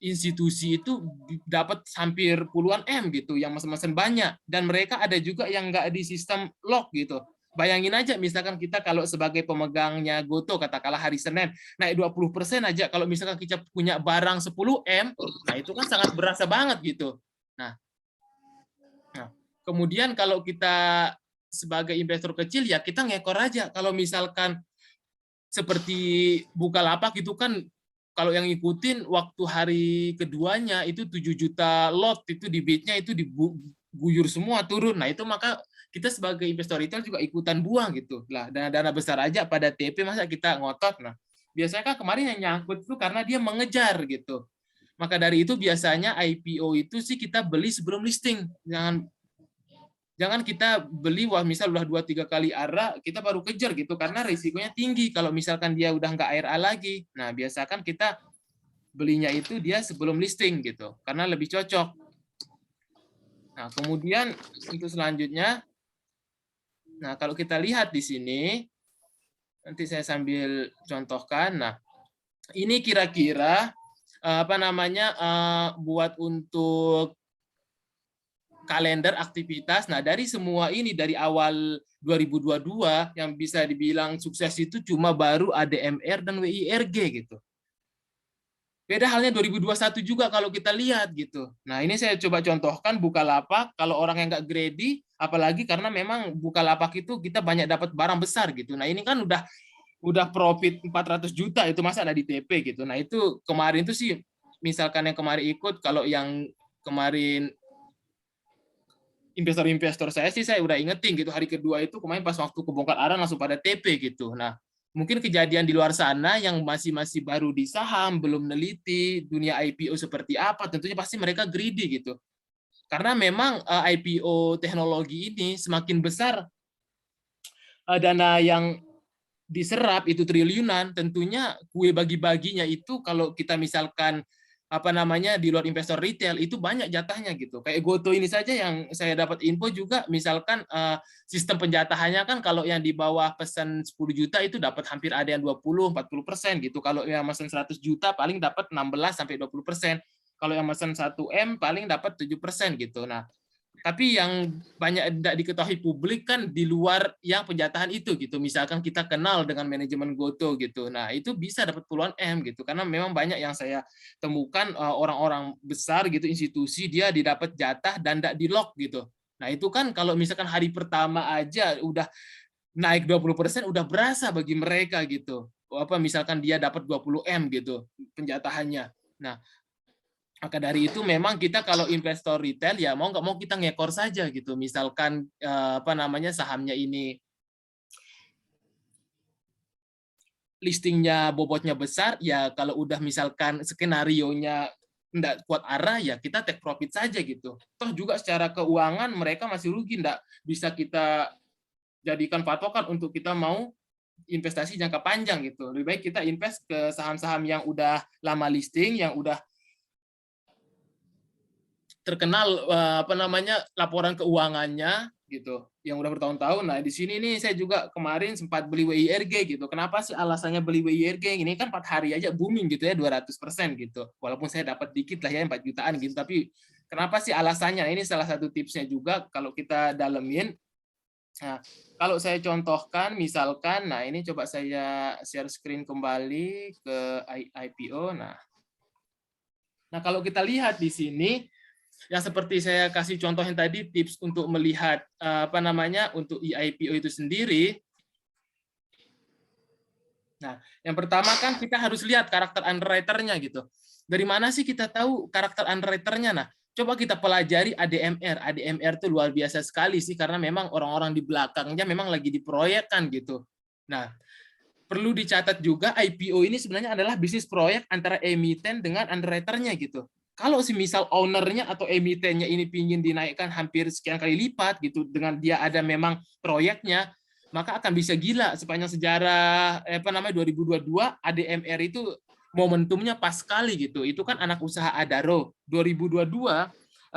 institusi itu dapat hampir puluhan M gitu, yang mesen-mesen banyak, dan mereka ada juga yang nggak di sistem lock gitu. Bayangin aja, misalkan kita kalau sebagai pemegangnya Goto, katakanlah hari Senin, naik 20% aja, kalau misalkan kita punya barang 10 M, nah itu kan sangat berasa banget gitu. Nah, kemudian kalau kita sebagai investor kecil, ya kita ngekor aja. Kalau misalkan seperti Bukalapak itu kan, kalau yang ngikutin waktu hari keduanya itu 7 juta lot itu di bid-nya itu diguyur semua turun. Nah itu maka kita sebagai investor retail juga ikutan buang gitu. Lah dana-dana besar aja pada TP masa kita ngotot. Nah biasanya kan kemarin yang nyangkut itu karena dia mengejar gitu. Maka dari itu biasanya IPO itu sih kita beli sebelum listing. Jangan kita beli wah misal udah 2-3 kali arah kita baru kejar gitu, karena risikonya tinggi kalau misalkan dia udah nggak ARA lagi. Nah biasakan kita belinya itu dia sebelum listing gitu karena lebih cocok. Nah kemudian untuk selanjutnya, nah kalau kita lihat di sini nanti saya sambil contohkan. Nah ini kira-kira apa namanya buat untuk kalender aktivitas. Nah, dari semua ini, dari awal 2022, yang bisa dibilang sukses itu cuma baru ADMR dan WIRG gitu. Beda halnya 2021 juga kalau kita lihat gitu. Nah, ini saya coba contohkan Bukalapak, kalau orang yang nggak greedy, apalagi karena memang Bukalapak itu kita banyak dapat barang besar gitu. Nah, ini kan udah profit 400 juta itu masa ada di TP gitu. Nah, itu kemarin itu sih, misalkan yang kemarin ikut, kalau yang kemarin investor-investor saya sih saya udah ingetin gitu, hari kedua itu kemarin pas waktu kebongkar arah langsung pada TP gitu. Nah, mungkin kejadian di luar sana yang masih baru di saham, belum neliti dunia IPO seperti apa, tentunya pasti mereka greedy gitu. Karena memang IPO teknologi ini semakin besar dana yang diserap itu triliunan, tentunya kue bagi-baginya itu kalau kita misalkan apa namanya di luar investor retail itu banyak jatahnya gitu. Kayak Goto ini saja yang saya dapat info juga, misalkan sistem penjatahannya kan kalau yang di bawah pesan 10 juta itu dapat hampir ada yang 20-40% gitu. Kalau yang pesan 100 juta paling dapat 16-20%. Kalau yang pesan 1M paling dapat 7% gitu. Nah, tapi yang banyak tidak diketahui publik kan di luar yang penjatahan itu gitu. Misalkan kita kenal dengan manajemen Goto gitu. Nah, itu bisa dapat puluhan M gitu. Karena memang banyak yang saya temukan orang-orang besar gitu, institusi dia didapat jatah dan tidak di-lock gitu. Nah, itu kan kalau misalkan hari pertama aja udah naik 20% udah berasa bagi mereka gitu. Apa misalkan dia dapat 20 M gitu penjatahannya. Nah, maka dari itu memang kita kalau investor retail ya mau nggak mau kita ngekor saja gitu. Misalkan apa namanya sahamnya ini listingnya bobotnya besar, ya kalau udah misalkan skenarionya nggak kuat arah ya kita take profit saja gitu. Toh juga secara keuangan mereka masih rugi, nggak bisa kita jadikan patokan untuk kita mau investasi jangka panjang gitu. Lebih baik kita invest ke saham-saham yang udah lama listing, yang udah terkenal apa namanya laporan keuangannya gitu, yang udah bertahun-tahun. Nah di sini nih saya juga kemarin sempat beli WIRG gitu. Kenapa sih alasannya beli WIRG? Ini kan 4 hari aja booming gitu ya 200% gitu. Walaupun saya dapat dikit lah ya 4 jutaan gitu, tapi kenapa sih alasannya? Ini salah satu tipsnya juga kalau kita dalemin. Nah, kalau saya contohkan misalkan, nah ini coba saya share screen kembali ke IPO. Nah kalau kita lihat di sini, yang seperti saya kasih contoh yang tadi, tips untuk melihat apa namanya untuk IPO itu sendiri. Nah, yang pertama kan kita harus lihat karakter underwriter-nya gitu. Dari mana sih kita tahu karakter underwriter-nya? Nah, coba kita pelajari ADMR. ADMR itu luar biasa sekali sih karena memang orang-orang di belakangnya memang lagi diproyekkan gitu. Nah, perlu dicatat juga IPO ini sebenarnya adalah bisnis proyek antara emiten dengan underwriter-nya gitu. Kalau si misal ownernya atau emitennya ini pingin dinaikkan hampir sekian kali lipat gitu dengan dia ada memang proyeknya, maka akan bisa gila sepanjang sejarah apa namanya 2022 ADMR itu momentumnya pas sekali gitu. Itu kan anak usaha Adaro. 2022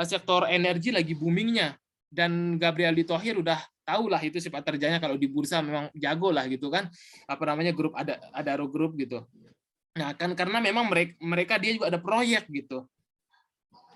sektor energi lagi boomingnya, dan Gabriel Di Thohir udah tahu lah itu sepak terjangnya kalau di bursa memang jago lah gitu kan, apa namanya grup Adaro Group gitu. Nah kan karena memang mereka dia juga ada proyek gitu,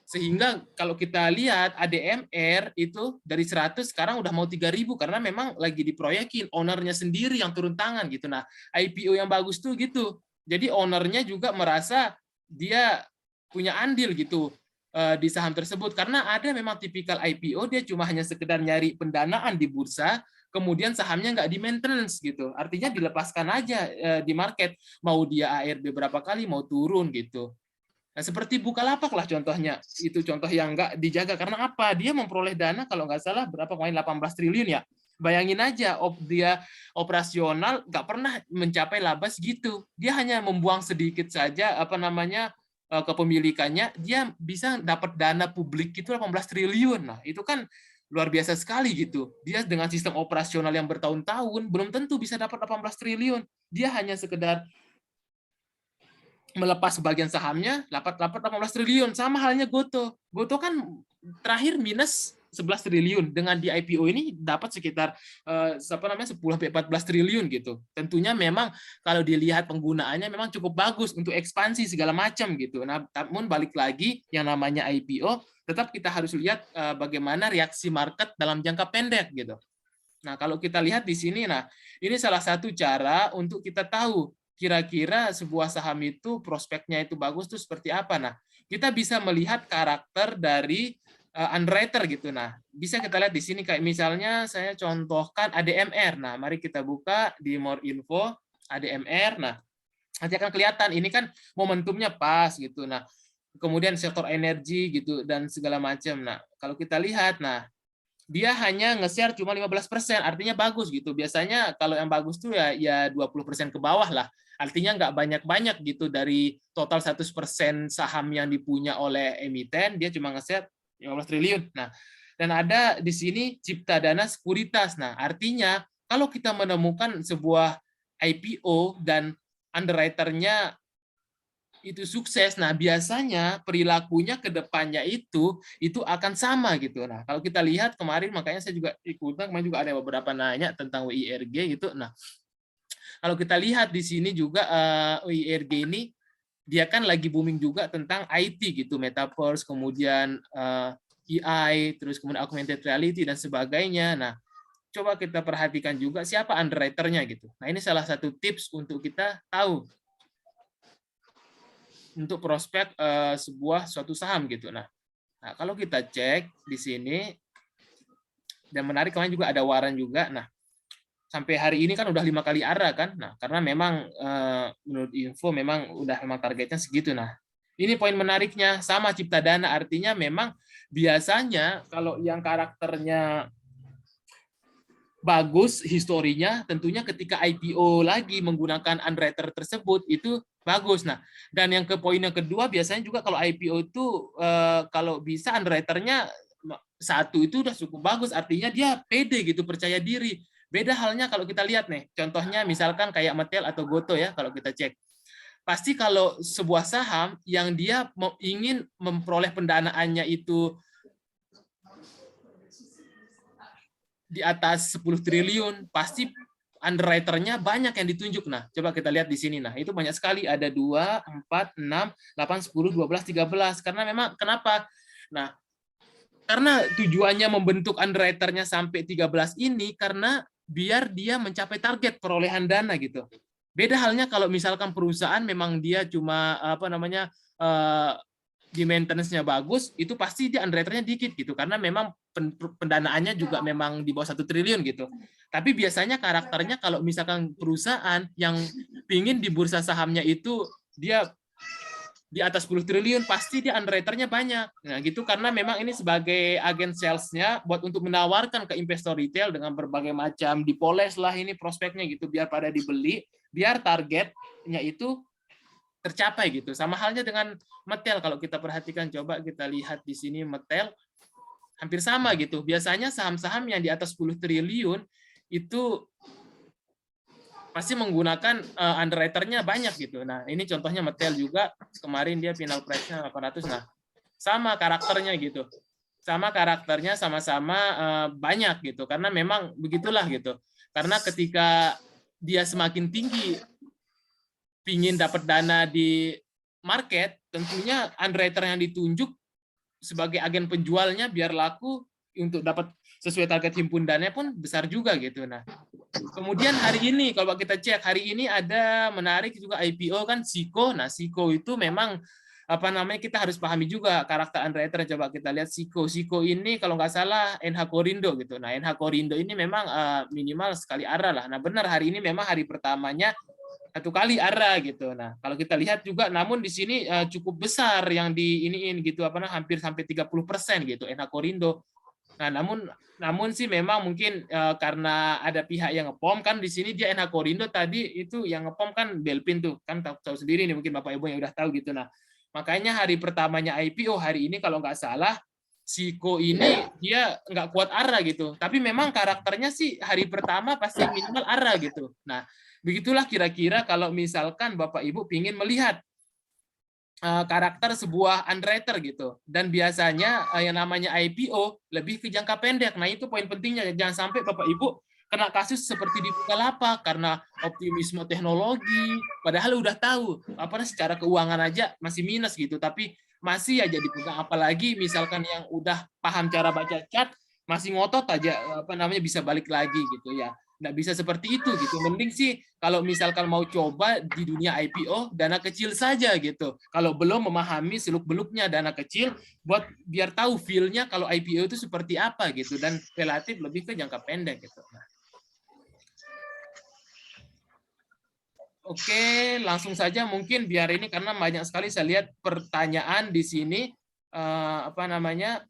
sehingga kalau kita lihat ADMR itu dari 100 sekarang udah mau 3.000 karena memang lagi diproyekin, ownernya sendiri yang turun tangan gitu. Nah IPO yang bagus tuh gitu, jadi ownernya juga merasa dia punya andil gitu di saham tersebut, karena ada memang tipikal IPO dia cuma hanya sekedar nyari pendanaan di bursa, kemudian sahamnya nggak di maintenance gitu, artinya dilepaskan aja di market, mau dia ARB berapa kali mau turun gitu. Nah, seperti Bukalapak lah contohnya, itu contoh yang nggak dijaga. Karena apa? Dia memperoleh dana kalau nggak salah berapa kemarin 18 triliun ya. Bayangin aja, dia operasional nggak pernah mencapai laba segitu. Dia hanya membuang sedikit saja apa namanya kepemilikannya, dia bisa dapat dana publik itu 18 triliun. Nah, itu kan luar biasa sekali gitu. Dia dengan sistem operasional yang bertahun-tahun belum tentu bisa dapat 18 triliun. Dia hanya sekedar melepas sebagian sahamnya, dapat 18 triliun. Sama halnya Goto. Goto kan terakhir minus 11 triliun. Dengan di IPO ini dapat sekitar 10-14 triliun gitu. Tentunya memang kalau dilihat penggunaannya memang cukup bagus untuk ekspansi segala macam gitu. Nah, namun balik lagi yang namanya IPO, tetap kita harus lihat bagaimana reaksi market dalam jangka pendek gitu. Nah, kalau kita lihat di sini, nah ini salah satu cara untuk kita tahu kira-kira sebuah saham itu prospeknya itu bagus tuh seperti apa. Nah, kita bisa melihat karakter dari underwriter gitu. Nah, bisa kita lihat di sini kayak misalnya saya contohkan ADMR. Nah, mari kita buka di More Info ADMR. Nah, nanti akan kelihatan ini kan momentumnya pas gitu. Nah, kemudian sektor energi gitu dan segala macam. Nah, kalau kita lihat, nah dia hanya nge-share cuma 15%, artinya bagus gitu. Biasanya kalau yang bagus tuh ya 20% ke bawah lah. Artinya nggak banyak-banyak gitu dari total 100% saham yang dipunya oleh emiten, dia cuma nge-share 15 triliun. Nah, dan ada di sini Cipta Dana Sekuritas. Nah, artinya kalau kita menemukan sebuah IPO dan underwriter-nya itu sukses, nah biasanya perilakunya ke depannya itu akan sama gitu. Nah, kalau kita lihat kemarin, makanya saya juga ikutan, kemarin juga ada beberapa nanya tentang WIRG gitu. Nah, kalau kita lihat di sini juga WIRG ini dia kan lagi booming juga tentang IT gitu, metaverse, kemudian AI, terus kemudian augmented reality dan sebagainya. Nah, coba kita perhatikan juga siapa underwriter-nya gitu. Nah, ini salah satu tips untuk kita tahu untuk prospek sebuah suatu saham gitu. Nah, kalau kita cek di sini, dan menarik kemarin juga ada Waran juga. Nah, sampai hari ini kan udah 5 kali ARA kan. Nah, karena memang menurut info memang udah memang targetnya segitu. Nah, ini poin menariknya, sama Cipta Dana, artinya memang biasanya kalau yang karakternya bagus historinya, tentunya ketika IPO lagi menggunakan underwriter tersebut itu bagus. Nah, dan yang ke poin yang kedua, biasanya juga kalau IPO itu kalau bisa underwriternya satu itu udah cukup bagus, artinya dia pede gitu, percaya diri. Beda halnya kalau kita lihat nih, contohnya misalkan kayak Mattel atau Goto ya, kalau kita cek. Pasti kalau sebuah saham yang dia ingin memperoleh pendanaannya itu di atas 10 triliun, pasti underwriter-nya banyak yang ditunjuk. Nah, coba kita lihat di sini. Nah, itu banyak sekali. Ada 2, 4, 6, 8, 10, 12, 13. Karena memang, kenapa? Nah, karena tujuannya membentuk underwriter-nya sampai 13 ini, karena biar dia mencapai target perolehan dana gitu. Beda halnya kalau misalkan perusahaan memang dia cuma, apa namanya, di maintenance-nya bagus, itu pasti dia underwriter-nya dikit gitu, karena memang pendanaannya juga memang di bawah 1 triliun gitu. Tapi biasanya karakternya kalau misalkan perusahaan yang pingin di bursa sahamnya itu dia di atas 10 triliun, pasti dia underwriter-nya banyak. Nah, gitu, karena memang ini sebagai agen sales-nya buat untuk menawarkan ke investor retail dengan berbagai macam dipoles lah ini prospeknya gitu, biar pada dibeli, biar targetnya itu tercapai gitu. Sama halnya dengan Mattel, kalau kita perhatikan, coba kita lihat di sini Mattel hampir sama gitu. Biasanya saham-saham yang di atas 10 triliun itu pasti menggunakan underwriter-nya banyak gitu. Nah, ini contohnya Mattel juga, kemarin dia final price-nya 800. Nah, sama karakternya gitu. sama karakternya sama-sama banyak gitu, karena memang begitulah gitu. Karena ketika dia semakin tinggi pingin dapat dana di market, tentunya underwriter yang ditunjuk sebagai agen penjualnya biar laku untuk dapat sesuai target himpun dana pun besar juga gitu. Nah, kemudian hari ini kalau kita cek hari ini ada menarik juga IPO kan Siko. Nah, Siko itu memang apa namanya, kita harus pahami juga karakter underwriter. Coba kita lihat Siko. Siko ini kalau nggak salah NH Korindo gitu. Nah, NH Korindo ini memang minimal sekali ARA lah. Nah, benar hari ini memang hari pertamanya 1 kali ARA gitu. Nah, kalau kita lihat juga, namun di sini cukup besar yang diiniin gitu, apa namanya, hampir sampai 30% gitu NH Korindo. Nah, namun sih memang mungkin karena ada pihak yang ngepom kan di sini dia NH Korindo tadi itu yang ngepom kan Belpin tuh kan, tahu sendiri nih mungkin Bapak Ibu yang udah tahu gitu. Nah, makanya hari pertamanya IPO hari ini kalau nggak salah Siko ini dia nggak kuat ARA gitu. Tapi memang karakternya sih hari pertama pasti minimal ARA gitu. Nah, begitulah kira-kira kalau misalkan Bapak Ibu pingin melihat karakter sebuah underwriter gitu. Dan biasanya yang namanya IPO lebih ke jangka pendek. Nah, itu poin pentingnya. Jangan sampai Bapak Ibu kena kasus seperti di Bukalapak karena optimisme teknologi, padahal udah tahu apa secara keuangan aja masih minus gitu, tapi masih aja dipegang. Apalagi misalkan yang udah paham cara baca chart masih ngotot aja apa namanya bisa balik lagi gitu ya. Nggak bisa seperti itu gitu. Mending sih kalau misalkan mau coba di dunia IPO dana kecil saja gitu. Kalau belum memahami seluk-beluknya dana kecil, buat biar tahu feel-nya kalau IPO itu seperti apa gitu, dan relatif lebih ke jangka pendek gitu. Nah. Oke, langsung saja mungkin biar ini karena banyak sekali saya lihat pertanyaan di sini apa namanya,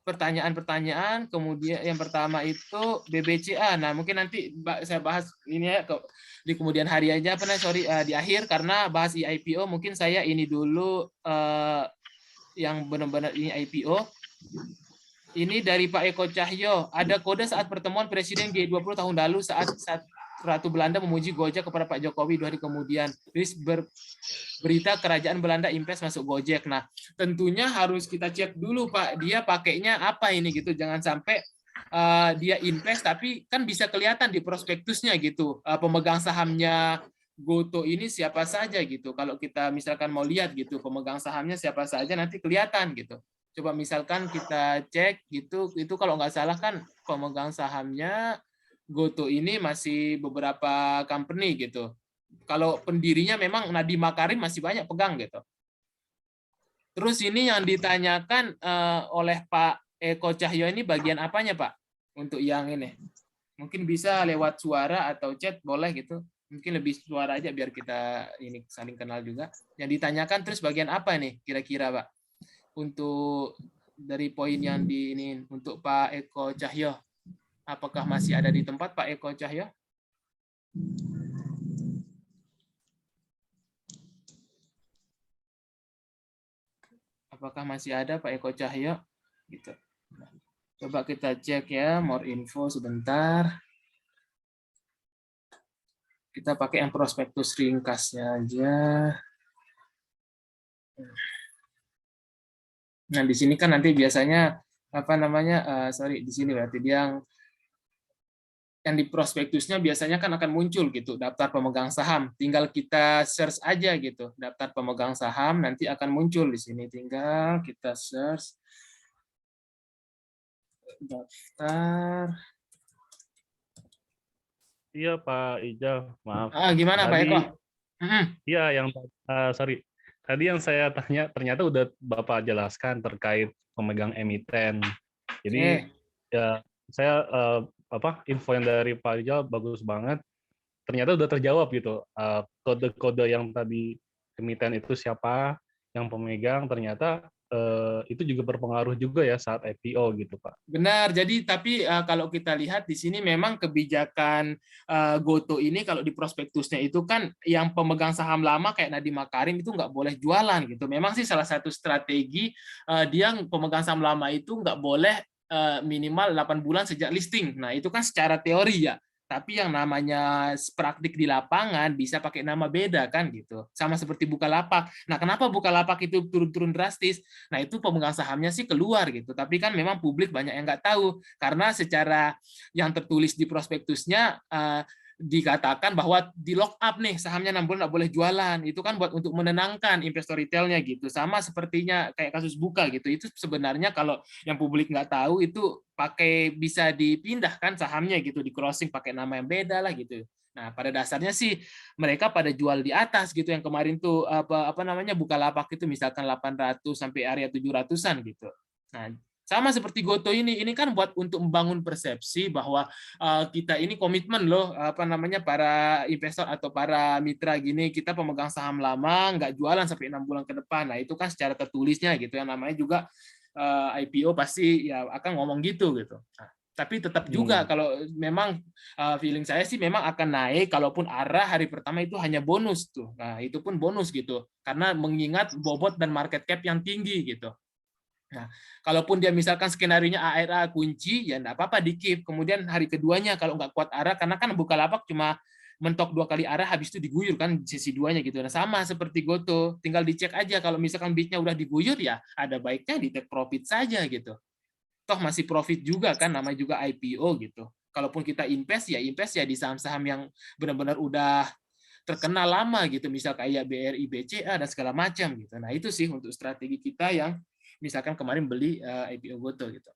pertanyaan-pertanyaan. Kemudian yang pertama itu BBCA. Nah, mungkin nanti saya bahas ini ya di kemudian hari aja, di akhir, karena bahas IPO mungkin saya ini dulu yang benar-benar ini IPO. Ini dari Pak Eko Cahyo. Ada kode saat pertemuan Presiden G20 tahun lalu saat Ratu Belanda memuji Gojek kepada Pak Jokowi 2 hari kemudian. Terus berita kerajaan Belanda invest masuk Gojek. Nah, tentunya harus kita cek dulu Pak, dia pakainya apa ini gitu. Jangan sampai dia invest tapi kan bisa kelihatan di prospektusnya gitu. Pemegang sahamnya Goto ini siapa saja gitu. Kalau kita misalkan mau lihat gitu, pemegang sahamnya siapa saja nanti kelihatan gitu. Coba misalkan kita cek gitu, itu kalau nggak salah kan pemegang sahamnya Goto ini masih beberapa company gitu. Kalau pendirinya memang Nadiem Makarim masih banyak pegang gitu. Terus ini yang ditanyakan oleh Pak Eko Cahyo ini bagian apanya Pak? Untuk yang ini. Mungkin bisa lewat suara atau chat boleh gitu. Mungkin lebih suara aja biar kita ini saling kenal juga. Yang ditanyakan terus bagian apa nih kira-kira Pak? Untuk dari poin yang di ini untuk Pak Eko Cahyo. Apakah masih ada di tempat Pak Eko Cahyo? Apakah masih ada Pak Eko Cahyo? Gitu. Coba kita cek ya, more info sebentar. Kita pakai yang prospektus ringkasnya aja. Nah, di sini kan nanti biasanya apa namanya? Di sini berarti dia yang di prospektusnya biasanya kan akan muncul gitu daftar pemegang saham. Tinggal kita search aja gitu daftar pemegang saham, nanti akan muncul di sini. Tinggal kita search daftar. Iya Pak Ijal, maaf. Gimana Pak Eko? Iya yang sorry. Tadi yang saya tanya ternyata udah Bapak jelaskan terkait pemegang emiten. Jadi ya saya info yang dari Pak Ijal bagus banget. Ternyata udah terjawab gitu. Kode-kode yang tadi emiten itu siapa, yang pemegang ternyata itu juga berpengaruh juga ya saat IPO gitu Pak. Benar. Jadi tapi kalau kita lihat di sini memang kebijakan Goto ini kalau di prospektusnya itu kan yang pemegang saham lama kayak Nadiem Makarim itu nggak boleh jualan gitu. Memang sih salah satu strategi dia pemegang saham lama itu nggak boleh minimal 8 bulan sejak listing. Nah, itu kan secara teori ya. tapi yang namanya praktik di lapangan bisa pakai nama beda kan gitu. Sama seperti Bukalapak. Nah, kenapa Bukalapak itu turun-turun drastis? Nah, itu pemegang sahamnya sih keluar gitu. Tapi kan memang publik banyak yang nggak tahu karena secara yang tertulis di prospektusnya dikatakan bahwa di lock up nih sahamnya 6 bulan nggak boleh jualan. Itu kan buat untuk menenangkan investor retailnya gitu. Sama sepertinya kayak kasus Buka gitu. Itu sebenarnya kalau yang publik nggak tahu itu pakai bisa dipindahkan sahamnya gitu, di crossing pakai nama yang beda lah gitu. Nah, pada dasarnya sih mereka pada jual di atas gitu, yang kemarin tuh apa namanya Bukalapak itu misalkan 800 sampai area 700-an gitu. Nah, sama seperti Goto ini kan buat untuk membangun persepsi bahwa kita ini komitmen loh, apa namanya, para investor atau para mitra gini, kita pemegang saham lama nggak jualan sampai 6 bulan ke depan. Nah, itu kan secara tertulisnya gitu, yang namanya juga IPO pasti ya akan ngomong gitu. Nah, tapi tetap juga kalau memang feeling saya sih memang akan naik, kalaupun arah hari pertama itu hanya bonus tuh. Nah, itu pun bonus gitu, karena mengingat bobot dan market cap yang tinggi gitu. Nah, kalaupun dia misalkan skenarionya ARA kunci, ya enggak apa-apa di-keep. Kemudian hari keduanya kalau nggak kuat arah, karena kan Bukalapak cuma mentok 2 kali arah, habis itu diguyur kan sesi duanya gitu. Nah, sama seperti Goto, tinggal dicek aja kalau misalkan bidnya udah diguyur, ya ada baiknya di take profit saja gitu. Toh masih profit juga kan, namanya juga IPO gitu. Kalaupun kita invest ya di saham-saham yang benar-benar udah terkenal lama gitu, misal kayak BRI, BCA dan segala macam gitu. Nah, itu sih untuk strategi kita yang misalkan kemarin beli IPO Goto gitu.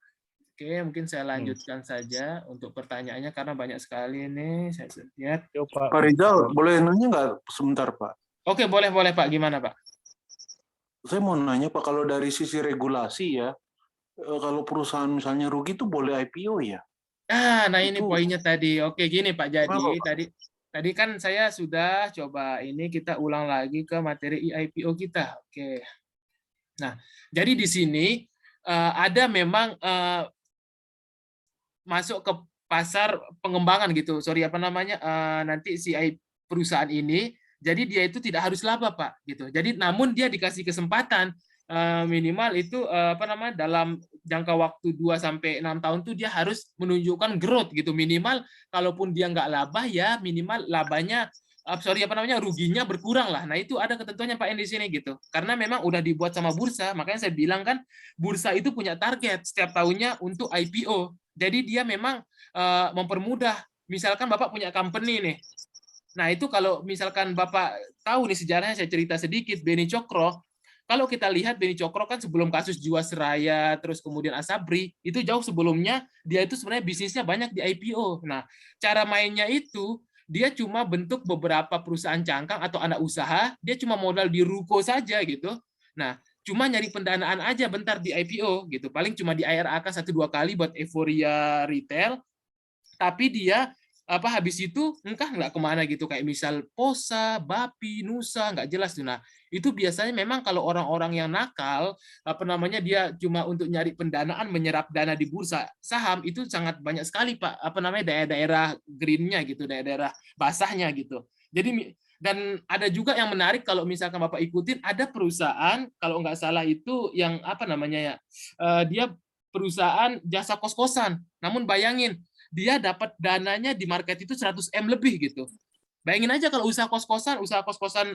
Oke, mungkin saya lanjutkan saja untuk pertanyaannya karena banyak sekali ini saya lihat. Yo, Pak. Pak Rizal, boleh nanya nggak sebentar, Pak? Oke, boleh Pak. Gimana, Pak? Saya mau nanya, Pak, kalau dari sisi regulasi ya, kalau perusahaan misalnya rugi itu boleh IPO ya? Nah ini poinnya tadi. Oke, gini Pak. Jadi Kenapa, Pak? tadi kan saya sudah coba ini, kita ulang lagi ke materi IPO kita. Oke. Nah, jadi di sini ada memang masuk ke pasar pengembangan gitu. Sorry, apa namanya? Nanti si perusahaan ini, jadi dia itu tidak harus laba, Pak, gitu. Jadi namun dia dikasih kesempatan minimal itu apa namanya, dalam jangka waktu 2 sampai 6 tahun tuh dia harus menunjukkan growth gitu. Minimal kalaupun dia nggak laba ya minimal labanya ruginya berkurang lah. Nah, itu ada ketentuannya Pak di sini gitu. Karena memang udah dibuat sama bursa, makanya saya bilang kan bursa itu punya target setiap tahunnya untuk IPO. Jadi dia memang mempermudah. Misalkan Bapak punya company nih. Nah, itu kalau misalkan Bapak tahu nih sejarahnya, saya cerita sedikit. Beni Cokro, kalau kita lihat Beni Cokro kan sebelum kasus Jiwasraya, terus kemudian Asabri, itu jauh sebelumnya dia itu sebenarnya bisnisnya banyak di IPO. Nah, cara mainnya itu dia cuma bentuk beberapa perusahaan cangkang atau anak usaha, dia cuma modal di ruko saja gitu. Nah, cuma nyari pendanaan aja bentar di IPO gitu. Paling cuma di IRA-kan 1-2 kali buat euforia retail, tapi dia habis itu nggak kemana gitu, kayak misal Posa, Bapi, Nusa, nggak jelas tuh. Nah, itu biasanya memang kalau orang-orang yang nakal, apa namanya, dia cuma untuk nyari pendanaan, menyerap dana di bursa saham, itu sangat banyak sekali Pak, apa namanya, daerah-daerah greennya gitu, daerah-daerah basahnya gitu. Jadi dan ada juga yang menarik kalau misalkan Bapak ikutin, ada perusahaan kalau nggak salah itu yang apa namanya ya, dia perusahaan jasa kos-kosan. Namun bayangin, dia dapat dananya di market itu 100 M lebih gitu. Bayangin aja kalau usaha kos-kosan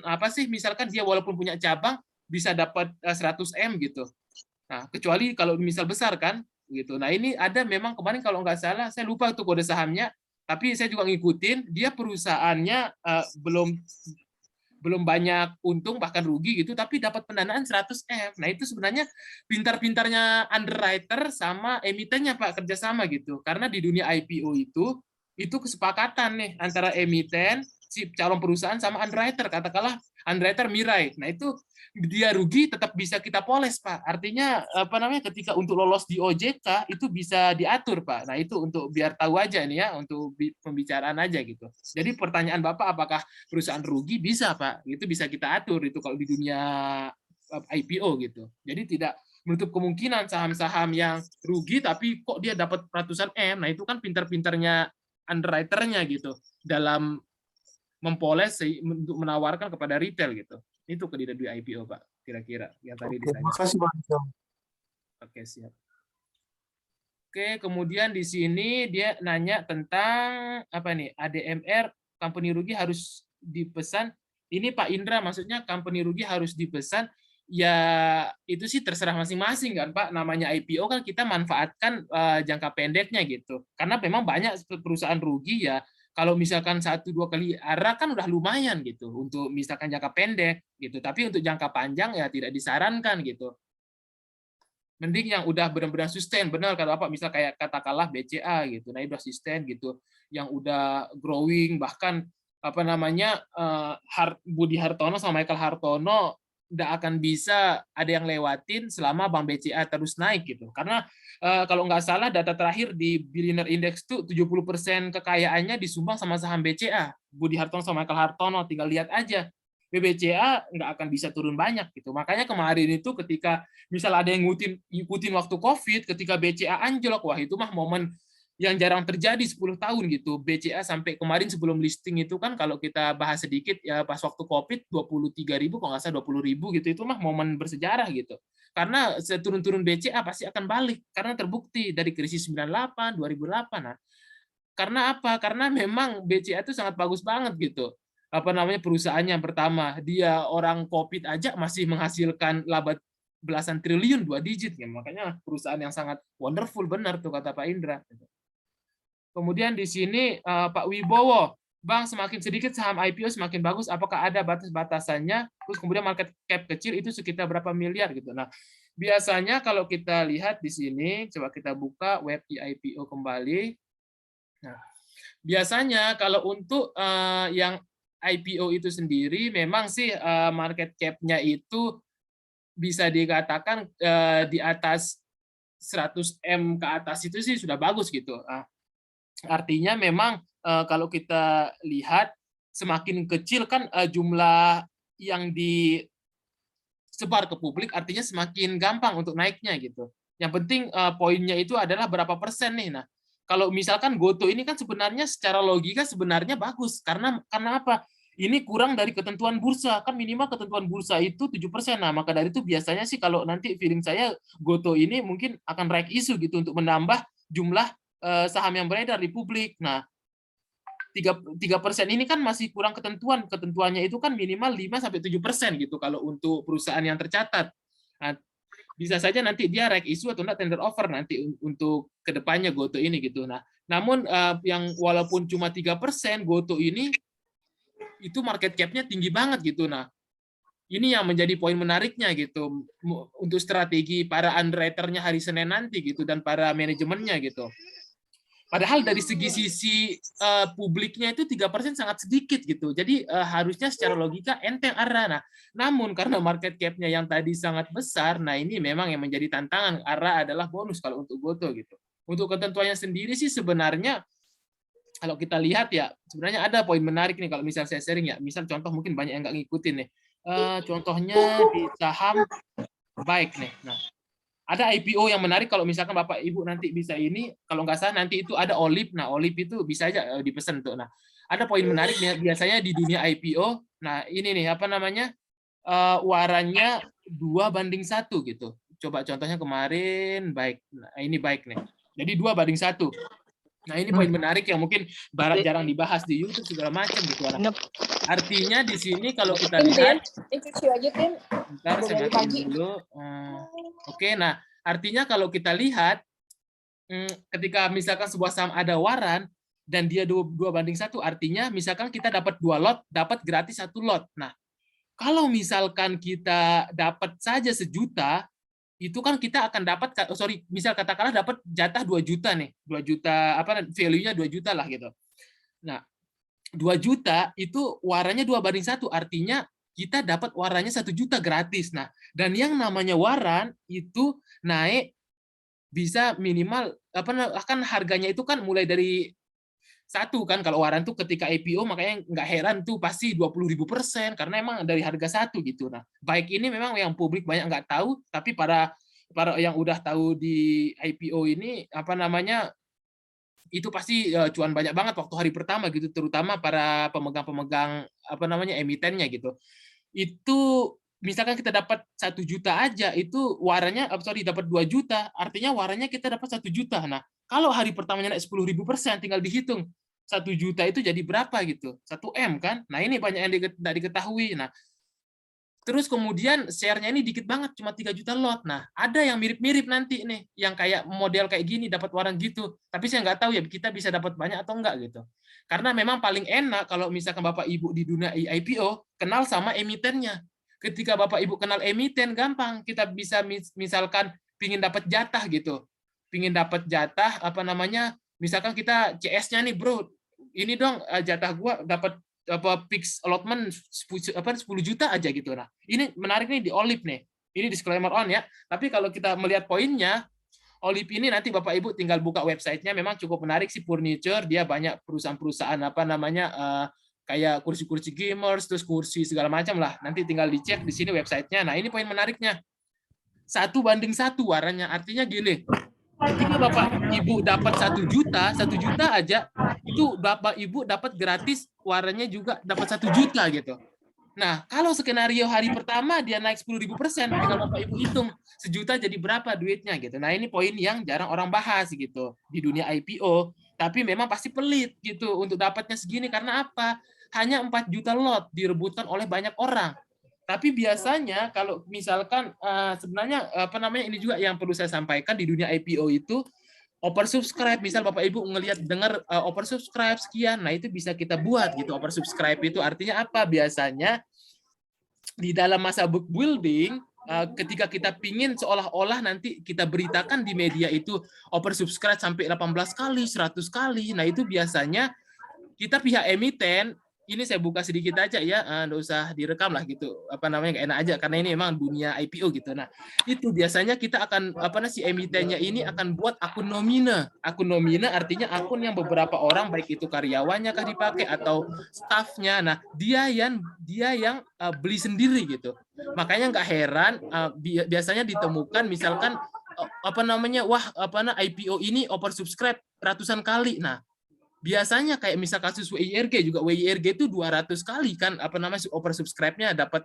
apa sih, misalkan dia walaupun punya cabang bisa dapat 100 M gitu. Nah, kecuali kalau misal besar kan gitu. Nah, ini ada memang kemarin kalau nggak salah, saya lupa tuh kode sahamnya, tapi saya juga ngikutin, dia perusahaannya belum banyak untung bahkan rugi gitu, tapi dapat pendanaan 100 M. Nah, itu sebenarnya pintar-pintarnya underwriter sama emitennya Pak, kerjasama gitu. Karena di dunia IPO itu kesepakatan nih antara emiten, si calon perusahaan sama underwriter. Katakanlah underwriter Mirai. Nah, itu dia rugi tetap bisa kita poles Pak. Artinya apa namanya, ketika untuk lolos di OJK itu bisa diatur Pak. Nah, itu untuk biar tahu aja nih ya, untuk pembicaraan aja gitu. Jadi pertanyaan Bapak apakah perusahaan rugi, bisa Pak. Itu bisa kita atur itu kalau di dunia IPO gitu. Jadi tidak menutup kemungkinan saham-saham yang rugi tapi kok dia dapat ratusan M. Nah, itu kan pintar-pintarnya underwriter-nya gitu dalam mempoles untuk menawarkan kepada retail gitu. Itu ke di IPO Pak, kira-kira yang tadi ditanya. Terima kasih, Pak Rizal. Oke, siap. Oke, kemudian di sini dia nanya tentang apa nih? ADMR company rugi harus dipesan. Ini Pak Indra maksudnya company rugi harus dipesan. Ya itu sih terserah masing-masing kan Pak. Namanya IPO kan kita manfaatkan jangka pendeknya gitu. Karena memang banyak perusahaan rugi ya. Kalau misalkan 1-2 kali arah kan udah lumayan gitu untuk misalkan jangka pendek gitu. Tapi untuk jangka panjang ya tidak disarankan gitu. Mending yang udah benar-benar sustain, benar kalau apa misal kayak katakanlah BCA gitu, nah udah sustain gitu, yang udah growing bahkan apa namanya Budi Hartono sama Michael Hartono nggak akan bisa ada yang lewatin selama Bank BCA terus naik gitu, karena kalau nggak salah data terakhir di Billionaire Index tuh 70% kekayaannya disumbang sama saham BCA, Budi Hartono sama Michael Hartono, tinggal lihat aja. BBCA nggak akan bisa turun banyak gitu. Makanya kemarin itu ketika misal ada yang ngikutin waktu COVID, ketika BCA anjlok, wah itu mah momen yang jarang terjadi 10 tahun gitu. BCA sampai kemarin sebelum listing itu kan kalau kita bahas sedikit ya pas waktu COVID 23.000 kalau nggak salah 20.000 gitu, itu mah momen bersejarah gitu. Karena seturun-turun BCA pasti akan balik karena terbukti dari krisis 98, 2008. Nah, karena apa? Karena memang BCA itu sangat bagus banget gitu. Apa namanya perusahaannya yang pertama, dia orang COVID aja masih menghasilkan laba belasan triliun 2 digit ya. Makanya perusahaan yang sangat wonderful benar tuh kata Pak Indra. Kemudian di sini Pak Wibowo, Bang semakin sedikit saham IPO semakin bagus, apakah ada batas-batasannya? Terus kemudian market cap kecil itu sekitar berapa miliar gitu. Nah, biasanya kalau kita lihat di sini, coba kita buka web IPO kembali. Nah, biasanya kalau untuk yang IPO itu sendiri memang sih market cap-nya itu bisa dikatakan di atas 100 M ke atas itu sih sudah bagus gitu. Artinya memang kalau kita lihat semakin kecil kan jumlah yang disebar ke publik artinya semakin gampang untuk naiknya gitu. Yang penting poinnya itu adalah berapa persen nih. Nah, kalau misalkan Goto ini kan sebenarnya secara logika sebenarnya bagus karena apa? Ini kurang dari ketentuan bursa, kan minimal ketentuan bursa itu 7%. Nah, maka dari itu biasanya sih kalau nanti feeling saya Goto ini mungkin akan right issue gitu untuk menambah jumlah saham yang beredar di publik. Nah, 3% ini kan masih kurang ketentuan. Ketentuannya itu kan minimal 5-7% gitu kalau untuk perusahaan yang tercatat. Nah, bisa saja nanti dia right issue atau enggak tender offer nanti untuk kedepannya Goto ini gitu. Nah, namun yang walaupun cuma 3%, Goto ini itu market cap-nya tinggi banget gitu. Nah, ini yang menjadi poin menariknya gitu untuk strategi para underwriter-nya hari Senin nanti gitu dan para manajemennya gitu. Padahal dari segi sisi publiknya itu 3% sangat sedikit gitu. Jadi harusnya secara logika enteng arah. Nah, namun karena market cap-nya yang tadi sangat besar, nah ini memang yang menjadi tantangan. Arah adalah bonus kalau untuk Goto gitu. Untuk ketentuannya sendiri sih sebenarnya kalau kita lihat ya sebenarnya ada poin menarik nih kalau misal saya sharing ya. Misal contoh mungkin banyak yang nggak ngikutin nih. Contohnya di saham baik nih. Nah, ada IPO yang menarik kalau misalkan Bapak Ibu nanti bisa ini, kalau nggak salah nanti itu ada Olip. Nah, Olip itu bisa aja dipesan tuh. Nah, ada poin menarik biasanya di dunia IPO. Nah, ini nih apa namanya? Warannya 2:1 gitu. Coba contohnya kemarin baik. Nah, ini baik nih. Jadi 2:1. Nah, ini poin menarik yang mungkin Barat jarang dibahas di YouTube segala macam gitu. Nah, artinya di sini kalau kita lihat bentar saya matiin dulu. Oke, nah artinya kalau kita lihat ketika misalkan sebuah saham ada waran dan dia 2:1, artinya misalkan kita dapat 2 lot, dapat gratis 1 lot. Nah, kalau misalkan kita dapat saja 1 juta, itu kan kita akan dapat, misal katakanlah dapat jatah 2 juta nih, 2 juta, value-nya 2 juta lah gitu. Nah, 2 juta itu warannya 2:1, artinya kita dapat warannya 1 juta gratis. Nah, dan yang namanya waran itu naik bisa minimal, kan harganya itu kan mulai dari 1 kan, kalau waran tuh ketika IPO makanya nggak heran tuh pasti 20.000% karena emang dari harga 1 gitu. Nah, baik ini memang yang publik banyak nggak tahu, tapi para yang udah tahu di IPO ini itu pasti cuan banyak banget waktu hari pertama gitu, terutama para pemegang emitennya gitu. Itu misalkan kita dapat 1 juta aja, itu warannya, dapat 2 juta, artinya warannya kita dapat 1 juta. Nah, kalau hari pertamanya naik 10.000%, tinggal dihitung 1 juta itu jadi berapa gitu, 1 M kan. Nah, ini banyak yang tidak diketahui. Nah, terus kemudian share-nya ini dikit banget, cuma 3 juta lot. Nah, ada yang mirip-mirip nanti nih, yang kayak model kayak gini, dapat waran gitu. Tapi saya nggak tahu ya, kita bisa dapat banyak atau enggak gitu. Karena memang paling enak kalau misalkan Bapak Ibu di dunia IPO, kenal sama emitennya. Ketika Bapak Ibu kenal emiten, gampang. Kita bisa misalkan pingin dapat jatah gitu. Pingin dapat jatah, misalkan kita CS-nya nih, bro, ini dong jatah gua dapat fix allotment 10 juta aja gitu. Nah, ini menarik nih di Olip nih. Ini disclaimer on ya. Tapi kalau kita melihat poinnya, Olip ini nanti Bapak Ibu tinggal buka websitenya, memang cukup menarik sih, furniture, dia banyak perusahaan-perusahaan kayak kursi-kursi gamers, terus kursi segala macam lah. Nanti tinggal dicek di sini websitenya. Nah, ini poin menariknya. 1:1 warannya, artinya gini. Ketika Bapak Ibu dapat 1 juta aja, itu Bapak Ibu dapat gratis, warannya juga dapat 1 juta gitu. Nah, kalau skenario hari pertama dia naik 10.000%, tinggal Bapak Ibu hitung 1 juta jadi berapa duitnya gitu. Nah, ini poin yang jarang orang bahas gitu di dunia IPO. Tapi memang pasti pelit gitu untuk dapatnya segini, karena apa? Hanya 4 juta lot direbutkan oleh banyak orang. Tapi biasanya kalau misalkan sebenarnya ini juga yang perlu saya sampaikan di dunia IPO itu oversubscribe. Misal Bapak Ibu dengar oversubscribe sekian, nah itu bisa kita buat gitu. Oversubscribe itu artinya apa? Biasanya di dalam masa book building, ketika kita pingin seolah-olah nanti kita beritakan di media itu oversubscribe sampai 18 kali, 100 kali, nah itu biasanya kita pihak emiten, ini saya buka sedikit aja ya, nggak usah direkam lah gitu, nggak enak aja karena ini memang dunia IPO gitu. Nah, itu biasanya kita akan si emitennya ini akan buat akun nomina. Akun nomina artinya akun yang beberapa orang, baik itu karyawannya kah dipakai atau staffnya. Nah, dia yang beli sendiri gitu. Makanya nggak heran biasanya ditemukan misalkan IPO ini oversubscribe ratusan kali. Nah, biasanya kayak misal kasus WIRG juga, WIRG itu 200 kali kan oversubscribe-nya dapat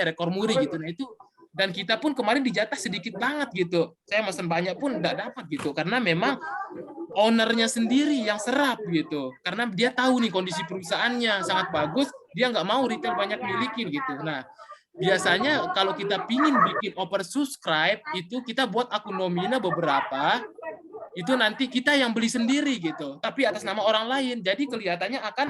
rekor muri gitu. Nah itu, dan kita pun kemarin dijatah sedikit banget gitu. Saya mesen banyak pun enggak dapat gitu, karena memang ownernya sendiri yang serap gitu. Karena dia tahu nih kondisi perusahaannya sangat bagus, dia nggak mau retail banyak milikin gitu. Nah, biasanya kalau kita pingin bikin oversubscribe itu kita buat akun nomina beberapa, itu nanti kita yang beli sendiri gitu, tapi atas nama orang lain. Jadi kelihatannya akan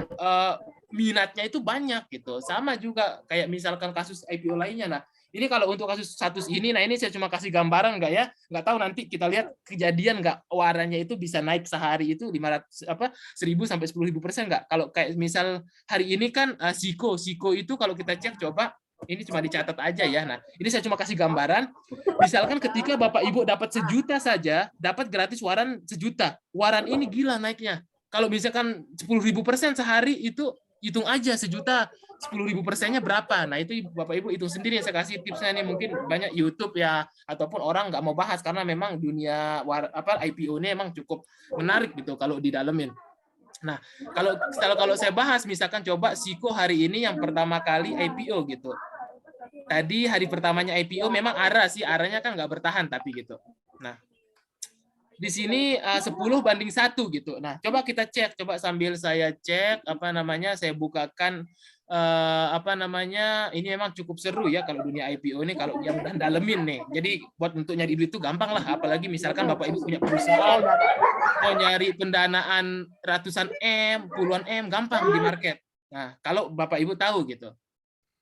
minatnya itu banyak gitu. Sama juga kayak misalkan kasus IPO lainnya. Nah, ini kalau untuk kasus status ini, nah ini saya cuma kasih gambaran nggak ya, nggak tahu nanti kita lihat kejadian nggak warannya itu bisa naik sehari itu 1.000 sampai 10.000% nggak. Kalau kayak misal hari ini kan Siko itu kalau kita cek coba. Ini cuma dicatat aja ya. Nah, ini saya cuma kasih gambaran. Misalkan ketika Bapak Ibu dapat 1 juta saja, dapat gratis waran 1 juta. Waran ini gila naiknya. Kalau misalkan 10.000% sehari, itu hitung aja 1 juta, 10.000%-nya berapa. Nah, itu Bapak Ibu hitung sendiri. Saya kasih tipsnya nih, mungkin banyak YouTube ya, ataupun orang nggak mau bahas, karena memang dunia IPO ini emang cukup menarik gitu kalau didalemin. Nah, kalau saya bahas, misalkan coba Siko hari ini yang pertama kali IPO gitu. Tadi hari pertamanya IPO memang arahnya kan nggak bertahan tapi gitu. Nah, di sini 10:1 gitu. Nah, coba kita cek, coba sambil saya cek saya bukakan ini memang cukup seru ya kalau dunia IPO ini, kalau yang dalemin nih. Jadi buat untuk nyari duit itu gampang lah, apalagi misalkan Bapak Ibu punya perusahaan mau nyari pendanaan ratusan M, puluhan M gampang di market. Nah, kalau Bapak Ibu tahu gitu.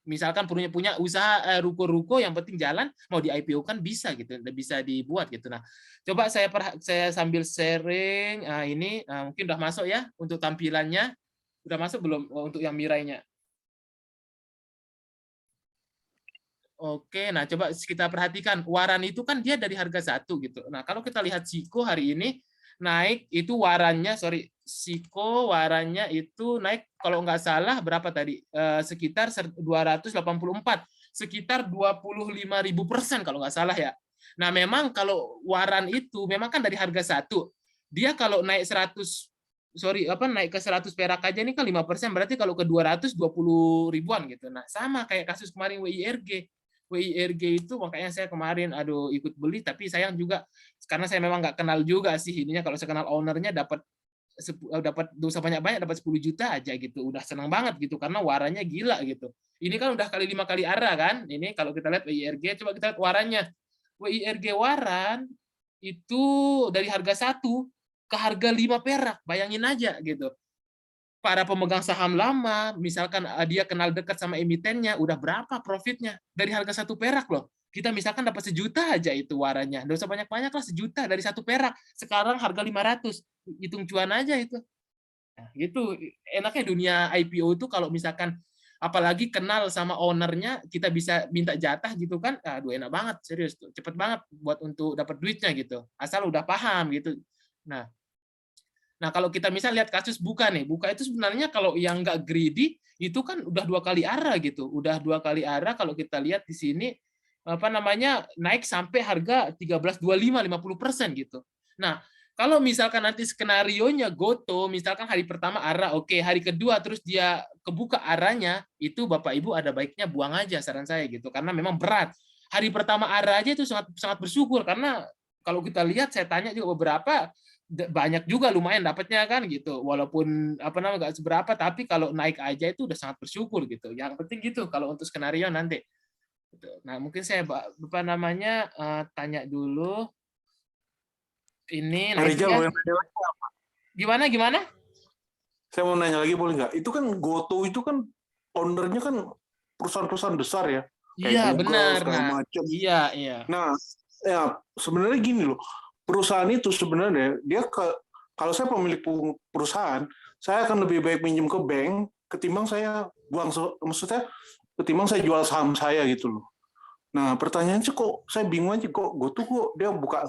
Misalkan punya usaha ruko-ruko, yang penting jalan, mau di IPO kan bisa gitu, bisa dibuat gitu. Nah, coba saya sambil sharing. Nah, ini mungkin udah masuk ya untuk tampilannya. Udah masuk belum untuk yang Mirainya? Oke, nah coba kita perhatikan, waran itu kan dia dari harga 1 gitu. Nah, kalau kita lihat Siko hari ini naik, itu warannya, Siko warannya itu naik kalau nggak salah berapa tadi? Sekitar 284, sekitar 25.000% kalau nggak salah ya. Nah, memang kalau waran itu memang kan dari harga 1. Dia kalau naik naik ke 100 perak aja ini kan 5%, berarti kalau ke 200 20 ribuan gitu. Nah, sama kayak kasus kemarin WIRG. WIRG itu makanya saya kemarin ikut beli, tapi sayang juga karena saya memang nggak kenal juga sih ininya. Kalau saya kenal ownernya dapat dosa banyak-banyak dapat 10 juta aja gitu, udah senang banget gitu karena waranya gila gitu. Ini kan udah 5 kali ARA kan. Ini kalau kita lihat WIRG, coba kita lihat waranya. WIRG waran itu dari harga 1 ke harga 5 perak, bayangin aja gitu. Para pemegang saham lama, misalkan dia kenal dekat sama emitennya, udah berapa profitnya? Dari harga 1 perak loh. Kita misalkan dapat 1 juta aja itu warannya. Nggak usah banyak-banyak lah, 1 juta dari 1 perak. Sekarang harga 500. Hitung cuan aja itu. Nah, gitu. Enaknya dunia IPO itu kalau misalkan apalagi kenal sama ownernya, kita bisa minta jatah gitu kan. Aduh, enak banget, serius tuh. Cepet banget buat untuk dapat duitnya gitu. Asal udah paham gitu. Nah, kalau kita misal lihat kasus Buka nih, Buka itu sebenarnya kalau yang nggak greedy itu kan udah 2 kali ARA gitu, udah 2 kali ARA kalau kita lihat di sini naik sampai harga 13.25 50% gitu. Nah, kalau misalkan nanti skenarionya Goto, misalkan hari pertama ARA, oke, hari kedua terus dia kebuka ARA-nya, itu Bapak Ibu ada baiknya buang aja saran saya gitu, karena memang berat. Hari pertama ARA aja itu sangat bersyukur karena kalau kita lihat saya tanya juga beberapa banyak juga lumayan dapatnya kan gitu, walaupun nggak seberapa, tapi kalau naik aja itu udah sangat bersyukur gitu. Yang penting gitu kalau untuk skenario nanti. Nah, mungkin saya tanya dulu ini. Nah, Rizal, boleh nanya lagi? gimana? Saya mau nanya lagi boleh nggak? Itu kan Goto itu kan ownernya kan perusahaan-perusahaan besar ya. Iya, Google, benar. segala macam. Iya. Nah, ya sebenarnya gini loh. Perusahaan itu sebenarnya kalau saya pemilik perusahaan, saya akan lebih baik minjem ke bank ketimbang saya ketimbang saya jual saham saya gitu loh. Nah, pertanyaannya kok saya bingung aja kok Goto kok dia buka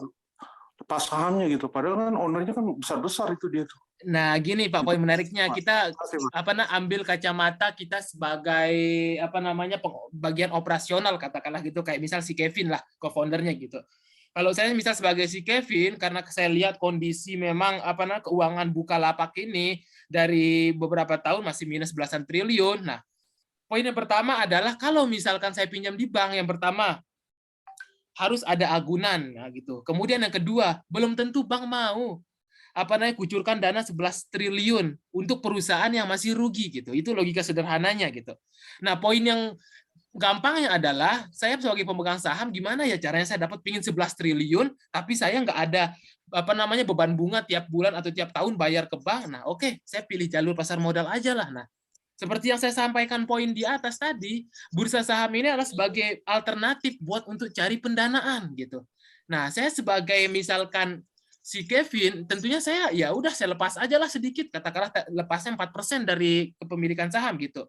lepas sahamnya gitu. Padahal kan ownernya kan besar-besar itu dia tuh. Nah, gini Pak, poin menariknya kita ambil kacamata kita sebagai bagian operasional katakanlah gitu, kayak misal si Kevin lah, co-foundernya gitu. Kalau saya misal sebagai si Kevin, karena saya lihat kondisi memang keuangan Bukalapak ini dari beberapa tahun masih minus belasan triliun. Nah, poin yang pertama adalah kalau misalkan saya pinjam di bank, yang pertama harus ada agunan, nah, gitu. Kemudian yang kedua, belum tentu bank mau kucurkan dana 11 triliun untuk perusahaan yang masih rugi gitu. Itu logika sederhananya gitu. Nah, poin yang gampangnya adalah saya sebagai pemegang saham gimana ya caranya saya dapat pingin 11 triliun tapi saya nggak ada beban bunga tiap bulan atau tiap tahun bayar ke bank. Nah, oke, saya pilih jalur pasar modal aja lah. Nah, seperti yang saya sampaikan poin di atas tadi, bursa saham ini adalah sebagai alternatif buat untuk cari pendanaan gitu. Nah, saya sebagai misalkan si Kevin, tentunya saya ya udah saya lepas aja lah sedikit, katakanlah lepasnya 4% dari kepemilikan saham gitu.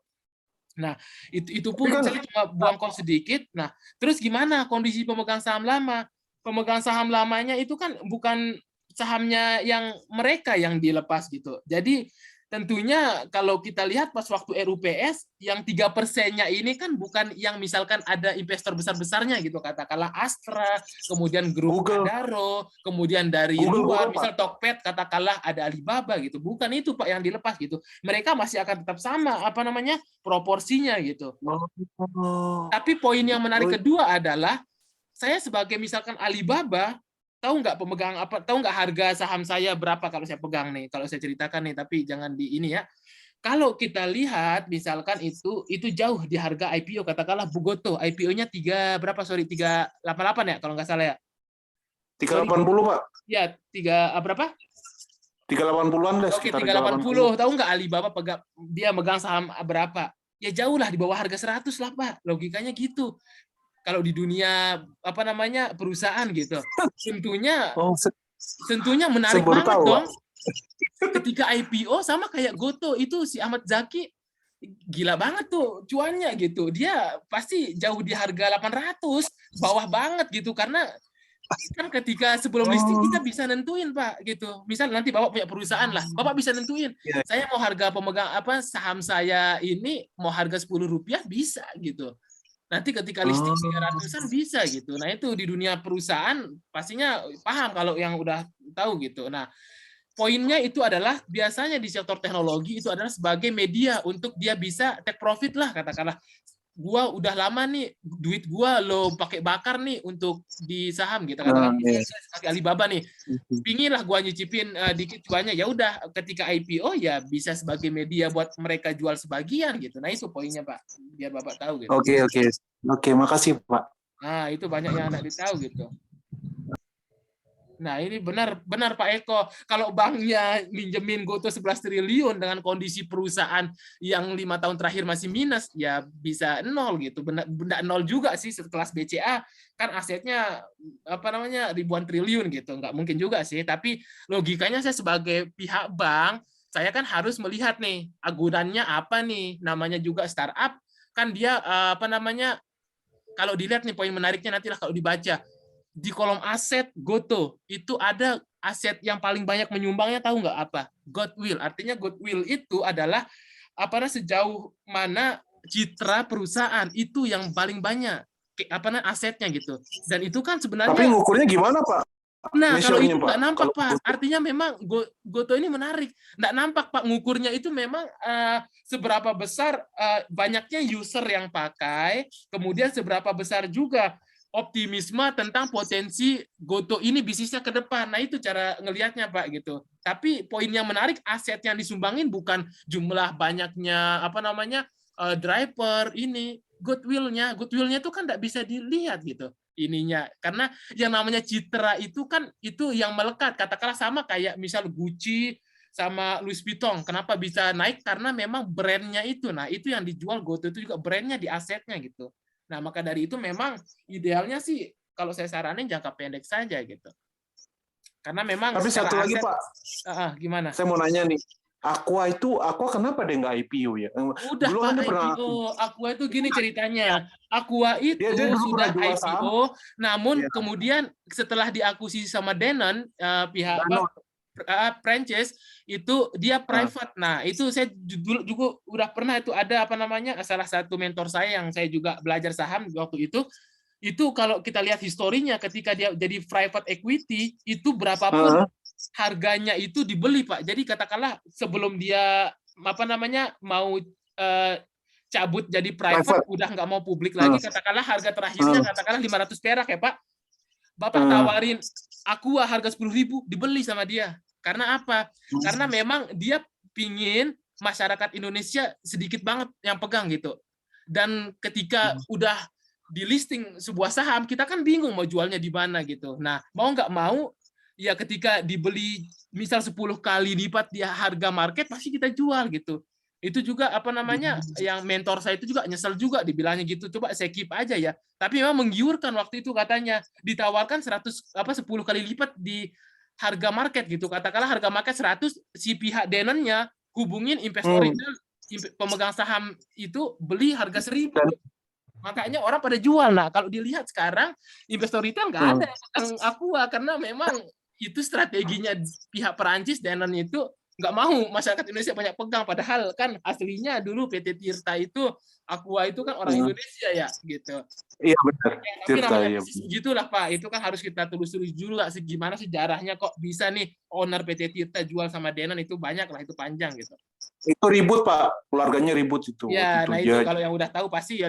Nah, itu pun saya cuma buang kos sedikit. Nah, terus gimana kondisi pemegang saham lama? Pemegang saham lamanya itu kan bukan sahamnya yang mereka yang dilepas gitu. Jadi tentunya kalau kita lihat pas waktu RUPS yang 3%-nya ini kan bukan yang misalkan ada investor besar-besarnya gitu, katakanlah Astra, kemudian grup Adaro, kemudian dari luar misal Tokped katakanlah ada Alibaba gitu. Bukan itu Pak yang dilepas gitu. Mereka masih akan tetap sama proporsinya gitu. Tapi poin yang menarik kedua adalah saya sebagai misalkan Alibaba, tahu nggak harga saham saya berapa kalau saya pegang nih, kalau saya ceritakan nih, tapi jangan di ini ya. Kalau kita lihat misalkan itu jauh di harga IPO, katakanlah Bugoto IPO-nya 388 ya kalau nggak salah ya. 380 Pak. Ya, berapa? 380-an deh. Oke, 380. Tahu nggak Alibaba dia megang saham berapa? Ya jauh lah di bawah harga 100 lah Pak. Logikanya gitu. Kalau di dunia perusahaan gitu, tentunya menarik banget dong. Ketika IPO sama kayak Goto itu si Ahmad Zaki gila banget tuh cuannya gitu. Dia pasti jauh di harga 800, bawah banget gitu karena kan ketika sebelum listing kita bisa nentuin Pak gitu. Misal nanti Bapak punya perusahaan lah, Bapak bisa nentuin. Saya mau harga pemegang saham saya ini mau harga Rp10 bisa gitu. Nanti ketika listing 300-an bisa gitu. Nah, itu di dunia perusahaan pastinya paham kalau yang udah tahu gitu. Nah, poinnya itu adalah biasanya di sektor teknologi itu adalah sebagai media untuk dia bisa take profit lah katakanlah. gua udah lama nih duit gua lo pakai bakar nih untuk di saham gitu katakan Iya. sebagai Alibaba nih pingin lah gua nyicipin dikit cuannya, ya udah ketika IPO ya bisa sebagai media buat mereka jual sebagian gitu. Nah itu poinnya Pak, biar Bapak tahu gitu. Oke, makasih Pak. Nah itu banyak yang anak tahu gitu. Nah ini benar Pak Eko, kalau banknya minjemin Goto 11 triliun dengan kondisi perusahaan yang 5 tahun terakhir masih minus, ya bisa nol gitu. Benda nol juga sih sekelas BCA, kan asetnya ribuan triliun gitu, nggak mungkin juga sih. Tapi logikanya saya sebagai pihak bank, saya kan harus melihat nih agunannya apa nih, namanya juga startup, kan dia kalau dilihat nih poin menariknya nantilah kalau dibaca di kolom aset Goto itu ada aset yang paling banyak menyumbangnya, tahu nggak apa? Goodwill. Artinya goodwill itu adalah sejauh mana citra perusahaan itu yang paling banyak asetnya gitu. Dan itu kan Tapi sebenarnya ngukurnya gimana Pak? nah, kalau Measure-nya, itu Pak? nggak nampak, Kalau Pak. Artinya memang Goto ini menarik. Nggak nampak, Pak. Ngukurnya itu memang seberapa besar banyaknya user yang pakai, kemudian seberapa besar juga optimisme tentang potensi Goto ini bisnisnya ke depan. Nah, itu cara ngelihatnya, Pak, gitu. Tapi poin yang menarik, aset yang disumbangin bukan jumlah banyaknya driver ini, goodwill-nya. Goodwill-nya itu kan nggak bisa dilihat gitu ininya, karena yang namanya citra itu kan itu yang melekat, katakanlah sama kayak misal Gucci sama Louis Vuitton, kenapa bisa naik karena memang brandnya itu. Nah itu yang dijual Goto itu juga brandnya di asetnya gitu. Nah maka dari itu memang idealnya sih kalau saya saranin jangka pendek saja gitu, karena memang Tapi secara satu lagi aset, Pak, gimana? saya mau nanya nih, Aqua kenapa dia nggak IPO ya? Udah Dulu Pak kan dia pernah IPO. Aqua itu gini ceritanya. Aqua itu dia dulu sudah pernah jual saham. IPO, namun Iya. kemudian setelah diakuisisi sama Danone, pihak Prancis itu dia private. Nah, itu saya dulu juga udah pernah itu ada salah satu mentor saya yang saya juga belajar saham waktu itu. Itu kalau kita lihat historinya ketika dia jadi private equity itu berapapun harganya itu dibeli Pak. Jadi katakanlah sebelum dia mau cabut jadi private, udah nggak mau publik lagi, katakanlah harga terakhirnya katakanlah 500 perak ya Pak. Bapak tawarin Aqua harga 10.000 dibeli sama dia. Karena apa? Karena memang dia pingin masyarakat Indonesia sedikit banget yang pegang gitu. Dan ketika udah di listing sebuah saham, kita kan bingung mau jualnya di mana gitu. Nah, mau nggak mau, ya ketika dibeli misal 10 kali lipat di harga market, pasti kita jual gitu. Itu juga yang mentor saya itu juga nyesel juga dibilangnya gitu. Coba saya keep aja ya. Tapi memang menggiurkan waktu itu katanya. Ditawarkan 10 kali lipat di harga market gitu. Katakanlah harga market 100, si pihak Danone-nya hubungin investor retail, pemegang saham itu beli harga 1.000. Makanya orang pada jual. Nah, kalau dilihat sekarang investor retail nggak ada yang Aqua karena memang itu strateginya pihak Perancis, Danone itu nggak mau masyarakat Indonesia banyak pegang. Padahal kan aslinya dulu PT Tirta itu Aqua itu kan orang Indonesia ya gitu. Iya benar. Ya, tapi Tirta, namanya iya. bisnis gitulah Pak. Itu kan harus kita telusuri dulu lah gimana sejarahnya kok bisa nih owner PT Tirta jual sama Danone, itu banyak lah, itu panjang gitu. Itu ribut Pak, keluarganya ribut itu. Ya, nah itu dia, kalau yang udah tahu pasti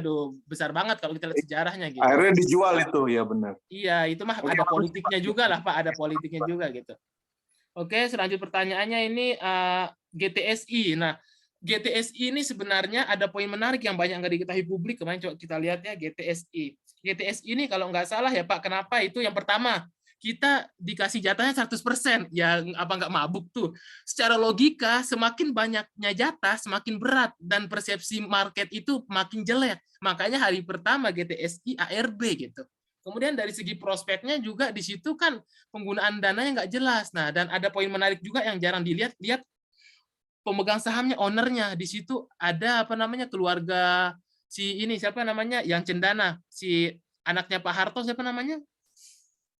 besar banget kalau kita lihat sejarahnya gitu. Akhirnya dijual itu, ya benar. Iya, itu mah ada politiknya juga lah Pak, ada politiknya juga gitu. Oke, selanjutnya pertanyaannya ini GTSI. Nah, GTSI ini sebenarnya ada poin menarik yang banyak nggak diketahui publik. Kemarin coba kita lihat ya GTSI. GTSI ini kalau nggak salah ya Pak, kenapa itu yang pertama kita dikasih jatahnya 100%, ya apa nggak mabuk tuh. Secara logika, semakin banyaknya jatah, semakin berat, dan persepsi market itu makin jelek. Makanya hari pertama GTSI ARB gitu. Kemudian dari segi prospeknya juga di situ kan penggunaan dananya nggak jelas. Nah, dan ada poin menarik juga yang jarang dilihat, pemegang sahamnya, ownernya. Di situ ada keluarga si ini siapa namanya yang cendana, si anaknya Pak Harto siapa namanya?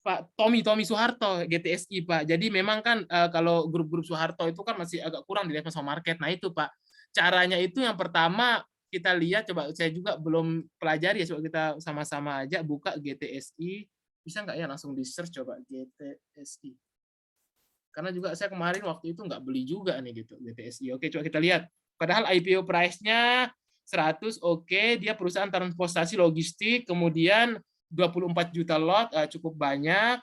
Pak Tommy Soeharto, GTSI Pak. Jadi memang kan kalau grup-grup Soeharto itu kan masih agak kurang dilihat sama market. Nah itu Pak, caranya itu yang pertama kita lihat, coba saya juga belum pelajari ya, coba kita sama-sama aja buka GTSI. Bisa nggak ya langsung di search coba GTSI. Karena juga saya kemarin waktu itu nggak beli juga nih gitu GTSI. Oke, coba kita lihat. Padahal IPO price-nya 100, oke, dia perusahaan transportasi logistik, kemudian 24 juta lot, cukup banyak,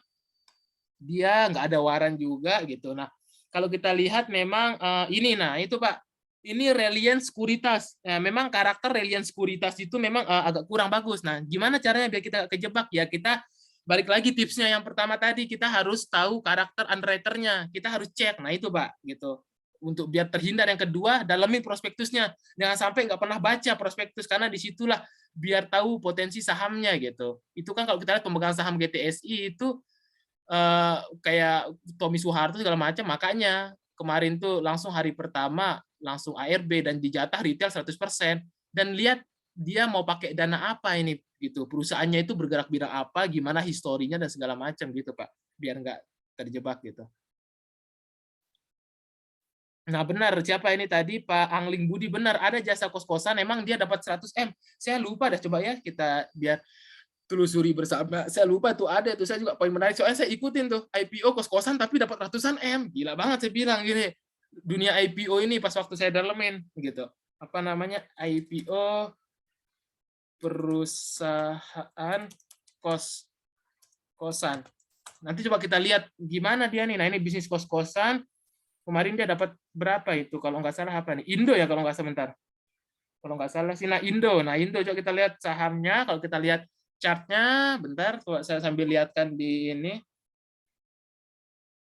dia nggak ada waran juga gitu. Nah, kalau kita lihat memang ini, nah itu Pak, ini Reliance Sekuritas. Nah, memang karakter Reliance Sekuritas itu memang agak kurang bagus. Nah, gimana caranya biar kita kejebak? Ya kita balik lagi tipsnya yang pertama tadi, kita harus tahu karakter underwriter-nya. Kita harus cek. Nah, itu Pak, gitu. Untuk biar terhindar. Yang kedua, dalami prospektusnya. Jangan sampai nggak pernah baca prospektus, karena disitulah biar tahu potensi sahamnya gitu. Itu kan kalau kita lihat pemegang saham GTSI itu kayak Tommy Soeharto segala macam, makanya kemarin tuh langsung hari pertama langsung ARB dan dijatah retail 100%, dan lihat dia mau pakai dana apa ini gitu, perusahaannya itu bergerak bidang apa, gimana historinya dan segala macam gitu Pak, biar nggak terjebak gitu. Nah benar, siapa ini tadi Pak Angling Budi, benar ada jasa kos-kosan, emang dia dapat 100M. Saya lupa dah, coba ya kita biar telusuri bersama. Saya lupa tuh ada tuh, saya juga poin menarik soalnya saya ikutin tuh IPO kos-kosan tapi dapat ratusan M, gila banget saya bilang gini, dunia IPO ini pas waktu saya dalemin gitu, apa namanya, IPO perusahaan kos-kosan. Nanti coba kita lihat gimana dia nih. Nah ini bisnis kos-kosan kemarin dia dapat berapa itu kalau nggak salah, apa nih, Indo ya kalau nggak sebentar, kalau nggak salah sih. Nah Indo coba kita lihat sahamnya. Kalau kita lihat chartnya, bentar, coba saya sambil lihatkan di ini.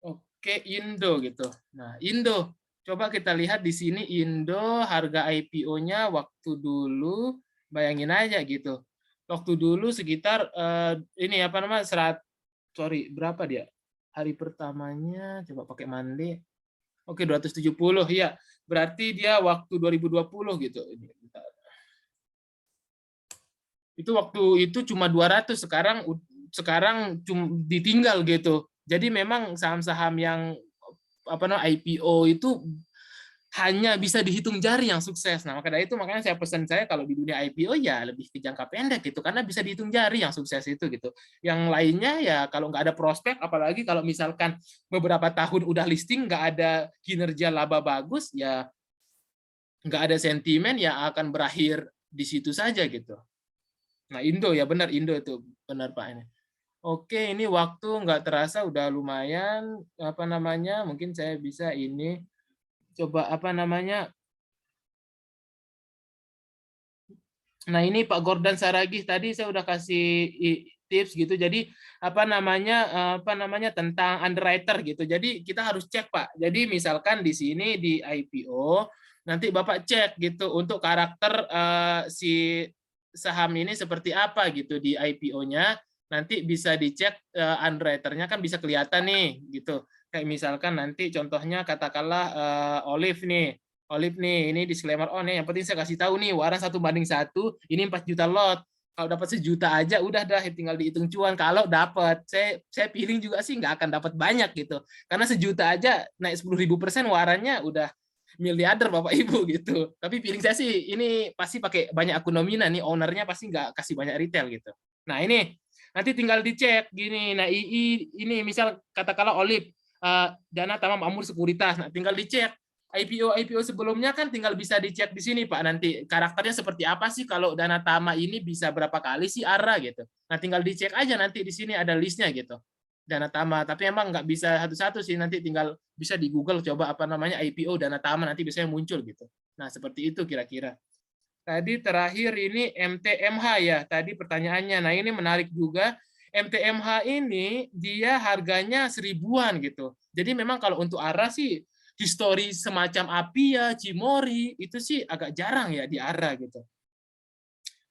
Oke, Indo gitu. Nah, Indo, coba kita lihat di sini Indo harga IPO-nya waktu dulu, bayangin aja gitu. Waktu dulu sekitar ini apa namanya, berapa dia? Hari pertamanya coba pakai mandi. Oke, 270 ya. Berarti dia waktu 2020 gitu. Ini bentar. Itu waktu itu cuma 200, sekarang cuma ditinggal gitu. Jadi memang saham-saham yang apa namanya IPO itu hanya bisa dihitung jari yang sukses. Nah, makanya saya pesan, saya kalau di dunia IPO ya lebih ke jangka pendek gitu, karena bisa dihitung jari yang sukses itu gitu. Yang lainnya ya kalau nggak ada prospek, apalagi kalau misalkan beberapa tahun udah listing nggak ada kinerja laba bagus, ya nggak ada sentimen, ya akan berakhir di situ saja gitu. Nah, Indo ya benar, Indo itu benar Pak ini. Oke, ini waktu nggak terasa udah lumayan, apa namanya, mungkin saya bisa ini coba apa namanya. Nah, ini Pak Gordon Saragih tadi saya udah kasih tips gitu. Jadi apa namanya tentang underwriter gitu. Jadi kita harus cek Pak. Jadi misalkan di sini di IPO nanti Bapak cek gitu untuk karakter si saham ini seperti apa gitu di IPO-nya, nanti bisa dicek underwriter-nya kan bisa kelihatan nih gitu. Kayak misalkan nanti contohnya katakanlah Olive nih, ini disclaimer on ya, yang penting saya kasih tahu nih, waran 1:1, ini 4 juta lot. Kalau dapat 1 juta aja udah dah, tinggal dihitung cuan. Kalau dapat, saya feeling juga sih nggak akan dapat banyak gitu. Karena 1 juta aja naik 10.000% warannya udah miliarder Bapak Ibu gitu. Tapi feeling saya sih ini pasti pakai banyak akun nomina nih, ownernya pasti nggak kasih banyak retail gitu. Nah ini nanti tinggal dicek gini. Nah ini misal katakanlah Olive Dana Tama Makmur Sekuritas. Nah tinggal dicek IPO sebelumnya kan tinggal bisa dicek di sini Pak, nanti karakternya seperti apa sih, kalau Dana Tama ini bisa berapa kali sih ARA gitu. Nah tinggal dicek aja, nanti di sini ada listnya gitu. Dana Tama, tapi emang nggak bisa satu-satu sih, nanti tinggal bisa di Google coba apa namanya IPO Dana Tama, nanti biasanya muncul gitu. Nah seperti itu kira-kira. Tadi terakhir ini MTMH ya, tadi pertanyaannya. Nah ini menarik juga, MTMH ini dia harganya 1000-an gitu. Jadi memang kalau untuk ARA sih histori semacam Apia, Cimori itu sih agak jarang ya di ARA gitu.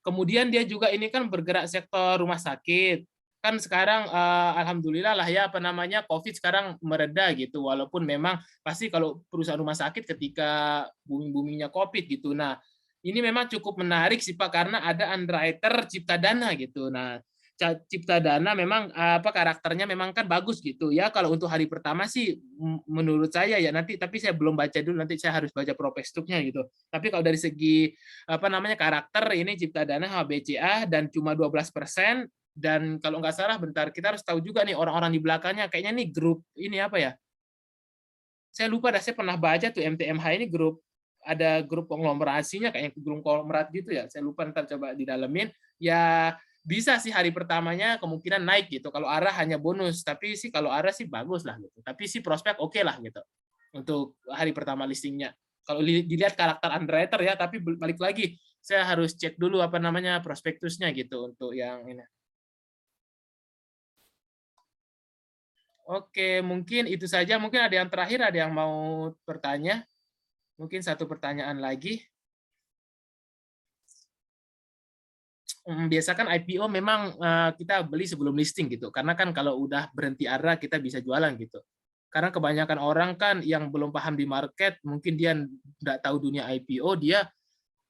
Kemudian dia juga ini kan bergerak sektor rumah sakit. Kan sekarang alhamdulillah lah ya, apa namanya, Covid sekarang mereda gitu, walaupun memang pasti kalau perusahaan rumah sakit ketika booming-boomingnya Covid gitu. Nah, ini memang cukup menarik sih Pak, karena ada underwriter Ciptadana gitu. Nah, Ciptadana memang apa karakternya memang kan bagus gitu ya. Kalau untuk hari pertama sih menurut saya ya, nanti tapi saya belum baca dulu, nanti saya harus baca prospektusnya gitu. Tapi kalau dari segi apa namanya karakter, ini Ciptadana HBCA dan cuma 12%. Dan kalau nggak salah, bentar, kita harus tahu juga nih orang-orang di belakangnya, kayaknya nih grup ini apa ya, saya lupa dah, saya pernah baca tuh MTMH ini grup ada grup konglomerasinya kayak grup konglomerat gitu ya. Saya lupa, ntar coba didalemin. Ya bisa sih hari pertamanya kemungkinan naik gitu. Kalau arah hanya bonus, tapi sih kalau arah sih bagus lah gitu. Tapi sih prospek oke lah gitu untuk hari pertama listingnya. Kalau dilihat karakter underwriter ya, tapi balik lagi saya harus cek dulu apa namanya prospektusnya gitu untuk yang ini. Oke, mungkin itu saja. Mungkin ada yang terakhir, ada yang mau bertanya? Mungkin satu pertanyaan lagi. Biasa kan IPO memang kita beli sebelum listing gitu. Karena kan kalau udah berhenti arah kita bisa jualan gitu. Karena kebanyakan orang kan yang belum paham di market, mungkin dia nggak tahu dunia IPO, dia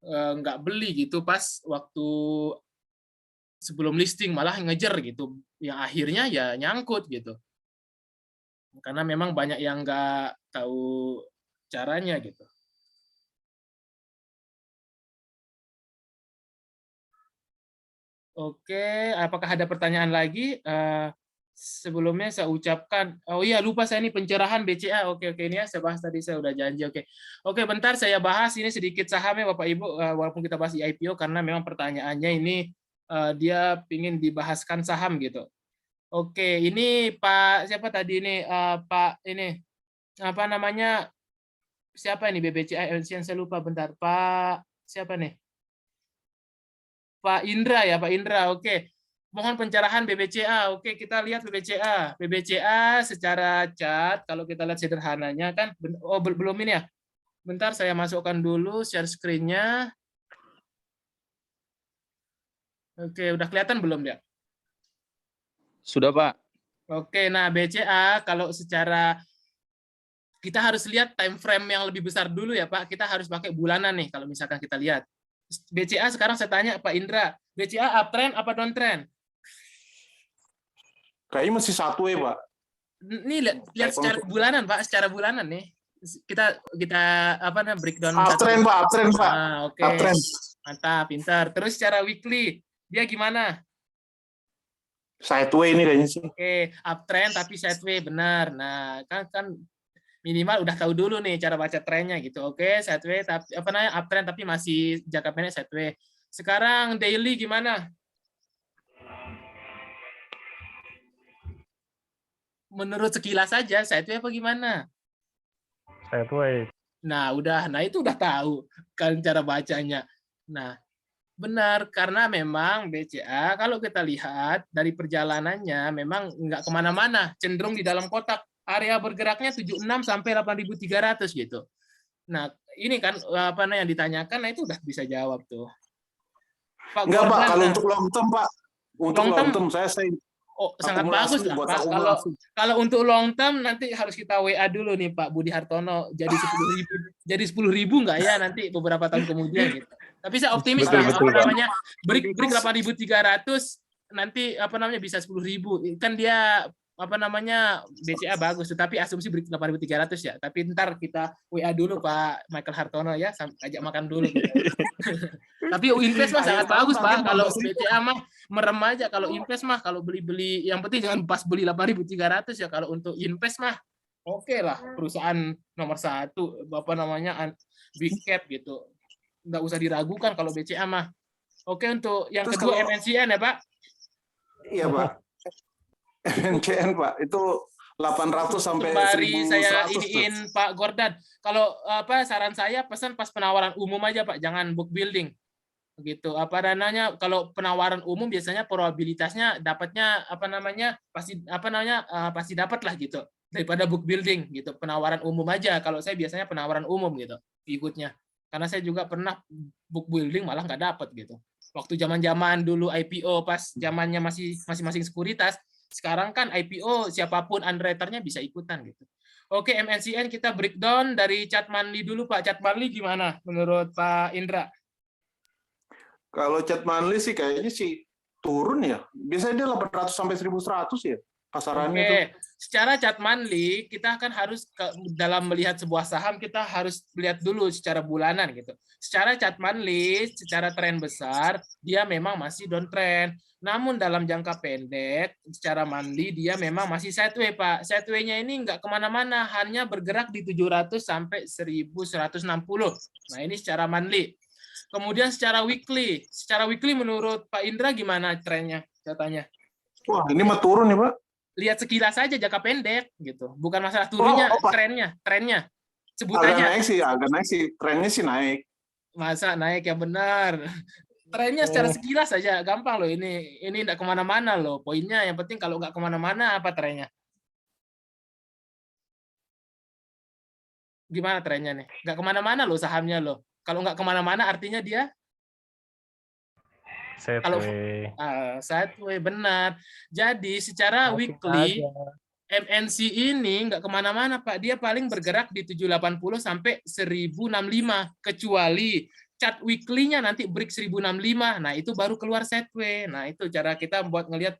nggak beli gitu pas waktu sebelum listing, malah ngejar gitu. Yang akhirnya ya nyangkut gitu. Karena memang banyak yang nggak tahu caranya gitu. Oke, apakah ada pertanyaan lagi? Sebelumnya saya ucapkan, oh iya lupa saya ini pencerahan BCA. Oke, ini ya saya bahas tadi, saya udah janji. Oke, bentar saya bahas ini sedikit sahamnya Bapak Ibu, walaupun kita bahas IPO karena memang pertanyaannya ini dia ingin dibahaskan saham gitu. Oke, ini Pak siapa tadi ini Pak ini apa namanya? Siapa ini BBCA? Saya lupa bentar. Pak siapa nih? Pak Indra ya, Pak Indra. Oke. Mohon pencerahan BBCA. Oke, kita lihat BBCA. BBCA secara chart, kalau kita lihat sederhananya kan, oh belum ini ya. Bentar saya masukkan dulu share screen-nya. Oke, udah kelihatan belum ya? Sudah, Pak. Oke, nah BCA kalau secara kita harus lihat time frame yang lebih besar dulu ya, Pak. Kita harus pakai bulanan nih kalau misalkan kita lihat. BCA sekarang saya tanya Pak Indra, BCA uptrend apa downtrend? Kayaknya masih satu ya, Pak. Ini lihat secara bulanan, Pak, secara bulanan nih. Kita apa namanya breakdown Uptrend, Pak, uptrend, Pak. Oke. Uptrend. Mantap, pintar. Terus secara weekly, dia gimana? Sideway ini kayaknya sih. Oke, uptrend tapi sideway, benar. Nah, kan minimal udah tahu dulu nih cara baca trennya gitu. Oke, sideway tapi apa namanya uptrend tapi masih jangka pendek sideway. Sekarang daily gimana? Menurut sekilas saja sideway apa gimana? Sideway. Nah, itu udah tahu kan cara bacanya. Nah, benar karena memang BCA kalau kita lihat dari perjalanannya memang nggak kemana-mana, cenderung di dalam kotak. Area bergeraknya 76 sampai 8.300 gitu. Nah, ini kan apa yang ditanyakan, nah itu udah bisa jawab tuh. Pak Enggak, Gordon, Pak, kalau untuk long term, Pak. Untuk long term saya oh, sangat bagus lah, Pak. Kalau untuk long term nanti harus kita WA dulu nih Pak Budi Hartono, jadi 10.000 jadi 10.000 nggak ya nanti beberapa tahun kemudian gitu. Tapi saya optimis lah apa namanya break 8.300 nanti apa namanya bisa 10.000. Kan dia apa namanya BCA bagus, tapi asumsi break 8.300 ya. Tapi ntar kita WA dulu Pak Michael Hartono ya, ajak makan dulu. Tapi invest mah sangat bagus Pak. Kalau BCA mah merem aja. Kalau invest mah kalau beli-beli, yang penting jangan pas beli 8.300 ya. Kalau untuk invest mah oke lah, perusahaan nomor 1 apa namanya big cap gitu. Nggak usah diragukan kalau BCA mah. Oke, untuk yang terus kedua kalau, MNCN ya Pak. Iya Pak. MNCN Pak itu 800 sampai 1.100. Saya iniin Pak Gordon. Kalau apa saran saya pesan pas penawaran umum aja Pak, jangan book building. Begitu. Apa dananya kalau penawaran umum biasanya probabilitasnya dapatnya apa namanya pasti dapat lah gitu daripada book building gitu. Penawaran umum aja kalau saya biasanya penawaran umum gitu ikutnya. Karena saya juga pernah book building malah nggak dapat gitu. Waktu zaman-zaman dulu IPO pas zamannya masing-masing sekuritas, sekarang kan IPO siapapun underwriter-nya bisa ikutan gitu. Oke, MNCN kita breakdown dari chart monthly dulu Pak. Chart monthly gimana menurut Pak Indra? Kalau chart monthly sih kayaknya sih turun ya. Biasanya dia 800 sampai 1.100 ya. kasarannya tuh. Oke, secara chart monthly kita kan harus dalam melihat sebuah saham kita harus lihat dulu secara bulanan gitu. Secara chart monthly, secara tren besar dia memang masih downtrend. Namun dalam jangka pendek, secara monthly dia memang masih sideway Pak. Sideway-nya ini nggak kemana-mana, hanya bergerak di 700 sampai 1160. Nah ini secara monthly. Kemudian secara weekly menurut Pak Indra gimana trennya katanya? Wah, ini mah turun nih, Pak. Lihat sekilas saja jangka pendek gitu, bukan masalah turunnya, trennya sebut aja. Agak naik sih, trennya sih naik. Masa naik ya benar, trennya secara sekilas saja gampang loh, ini tidak kemana-mana loh poinnya, yang penting kalau nggak kemana-mana apa trennya, gimana trennya nih, nggak kemana-mana loh sahamnya loh, kalau nggak kemana-mana artinya dia sideway benar. Jadi secara weekly MNC ini nggak kemana-mana Pak. Dia paling bergerak di 780 sampai 1065 kecuali chart weekly-nya nanti break 1065. Nah itu baru keluar sideway. Nah itu cara kita buat ngelihat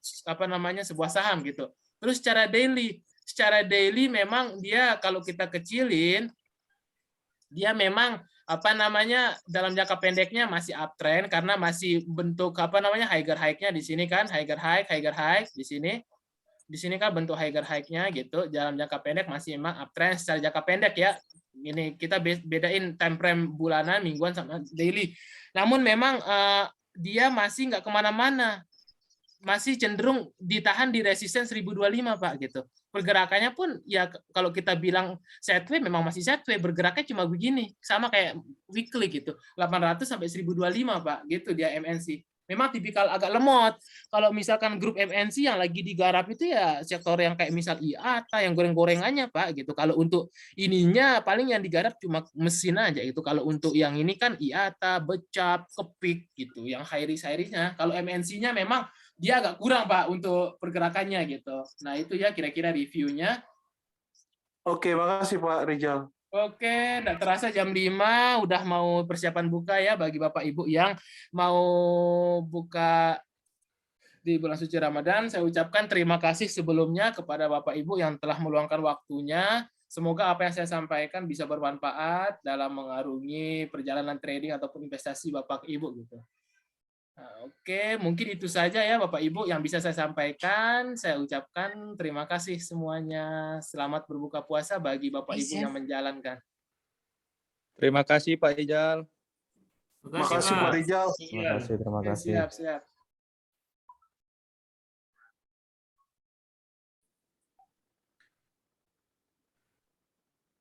sebuah saham gitu. Terus secara daily memang dia kalau kita kecilin dia memang dalam jangka pendeknya masih uptrend karena masih bentuk higher high-nya di sini kan, higher high di sini kan bentuk higher high-nya gitu. Dalam jangka pendek masih memang uptrend secara jangka pendek ya. Ini kita bedain time frame bulanan, mingguan sama daily. Namun memang dia masih nggak kemana-mana, masih cenderung ditahan di resisten 1025 Pak gitu. Pergerakannya pun ya kalau kita bilang sideway memang masih sideway, bergeraknya cuma begini, sama kayak weekly gitu. 800 sampai 1025 Pak gitu dia MNC. Memang tipikal agak lemot. Kalau misalkan grup MNC yang lagi digarap itu ya sektor yang kayak misal IATA yang goreng-gorengannya Pak gitu. Kalau untuk ininya paling yang digarap cuma mesin aja itu. Kalau untuk yang ini kan IATA, Becap, Kepik gitu, yang high risk-nya. Kalau MNC-nya memang dia agak kurang Pak untuk pergerakannya gitu. Nah itu ya kira-kira reviewnya. Oke, makasih Pak Rizal. Oke, tidak terasa jam 5 udah mau persiapan buka ya bagi Bapak Ibu yang mau buka di bulan suci Ramadan. Saya ucapkan terima kasih sebelumnya kepada Bapak Ibu yang telah meluangkan waktunya. Semoga apa yang saya sampaikan bisa bermanfaat dalam mengarungi perjalanan trading ataupun investasi Bapak Ibu gitu. Nah, oke, mungkin itu saja ya Bapak Ibu yang bisa saya sampaikan. Saya ucapkan terima kasih semuanya. Selamat berbuka puasa bagi Bapak Ibu yang menjalankan. Terima kasih Pak Rizal. Terima kasih Pak Rizal. Terima kasih. Siap.